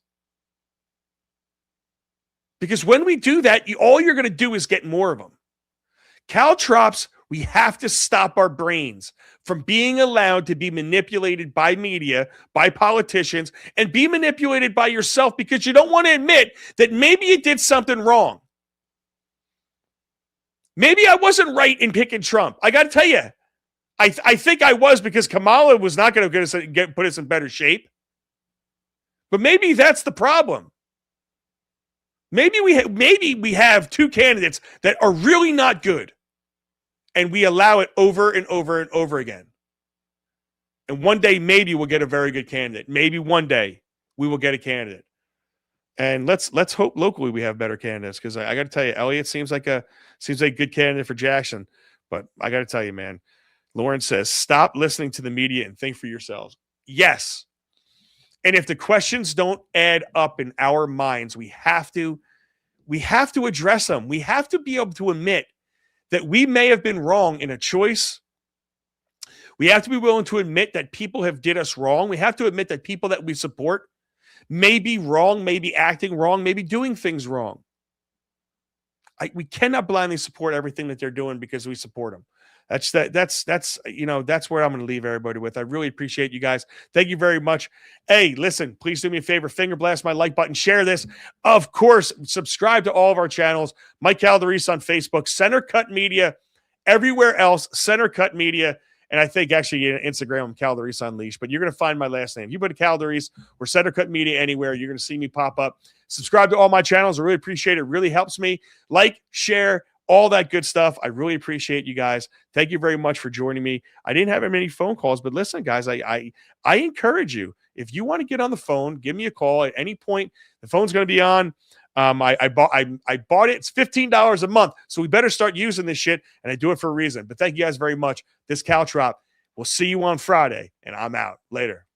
Because when we do that, all you're going to do is get more of them. Caltrops, we have to stop our brains from being allowed to be manipulated by media, by politicians, and be manipulated by yourself because you don't want to admit that maybe you did something wrong. Maybe I wasn't right in picking Trump. I got to tell you, I think I was, because Kamala was not going to put us in better shape. But maybe that's the problem. Maybe we have two candidates that are really not good, and we allow it over and over and over again. And one day, maybe we'll get a very good candidate. Maybe one day we will get a candidate. And let's hope locally we have better candidates, because I got to tell you, Elliot seems like a good candidate for Jackson. But I got to tell you, man, Lauren says, stop listening to the media and think for yourselves. Yes. And if the questions don't add up in our minds, we have to address them. We have to be able to admit that we may have been wrong in a choice. We have to be willing to admit that people have did us wrong. We have to admit that people that we support may be wrong, may be acting wrong, may be doing things wrong. We cannot blindly support everything that they're doing because we support them. That's where I'm going to leave everybody with. I really appreciate you guys. Thank you very much. Hey, listen, please do me a favor. Finger blast my like button. Share this. Of course, subscribe to all of our channels. Mike Calderese on Facebook. Center Cut Media. Everywhere else, Center Cut Media. And I think actually Instagram, Calderese Unleashed. But you're going to find my last name. You put Calderese or Center Cut Media anywhere, you're going to see me pop up. Subscribe to all my channels. I really appreciate it. It really helps me. Like, share, all that good stuff. I really appreciate you guys. Thank you very much for joining me. I didn't have many phone calls, but listen, guys, I encourage you. If you want to get on the phone, give me a call at any point. The phone's going to be on. I bought it. It's $15 a month, so we better start using this shit. And I do it for a reason. But thank you guys very much. This Caltrop. We'll see you on Friday, and I'm out. Later.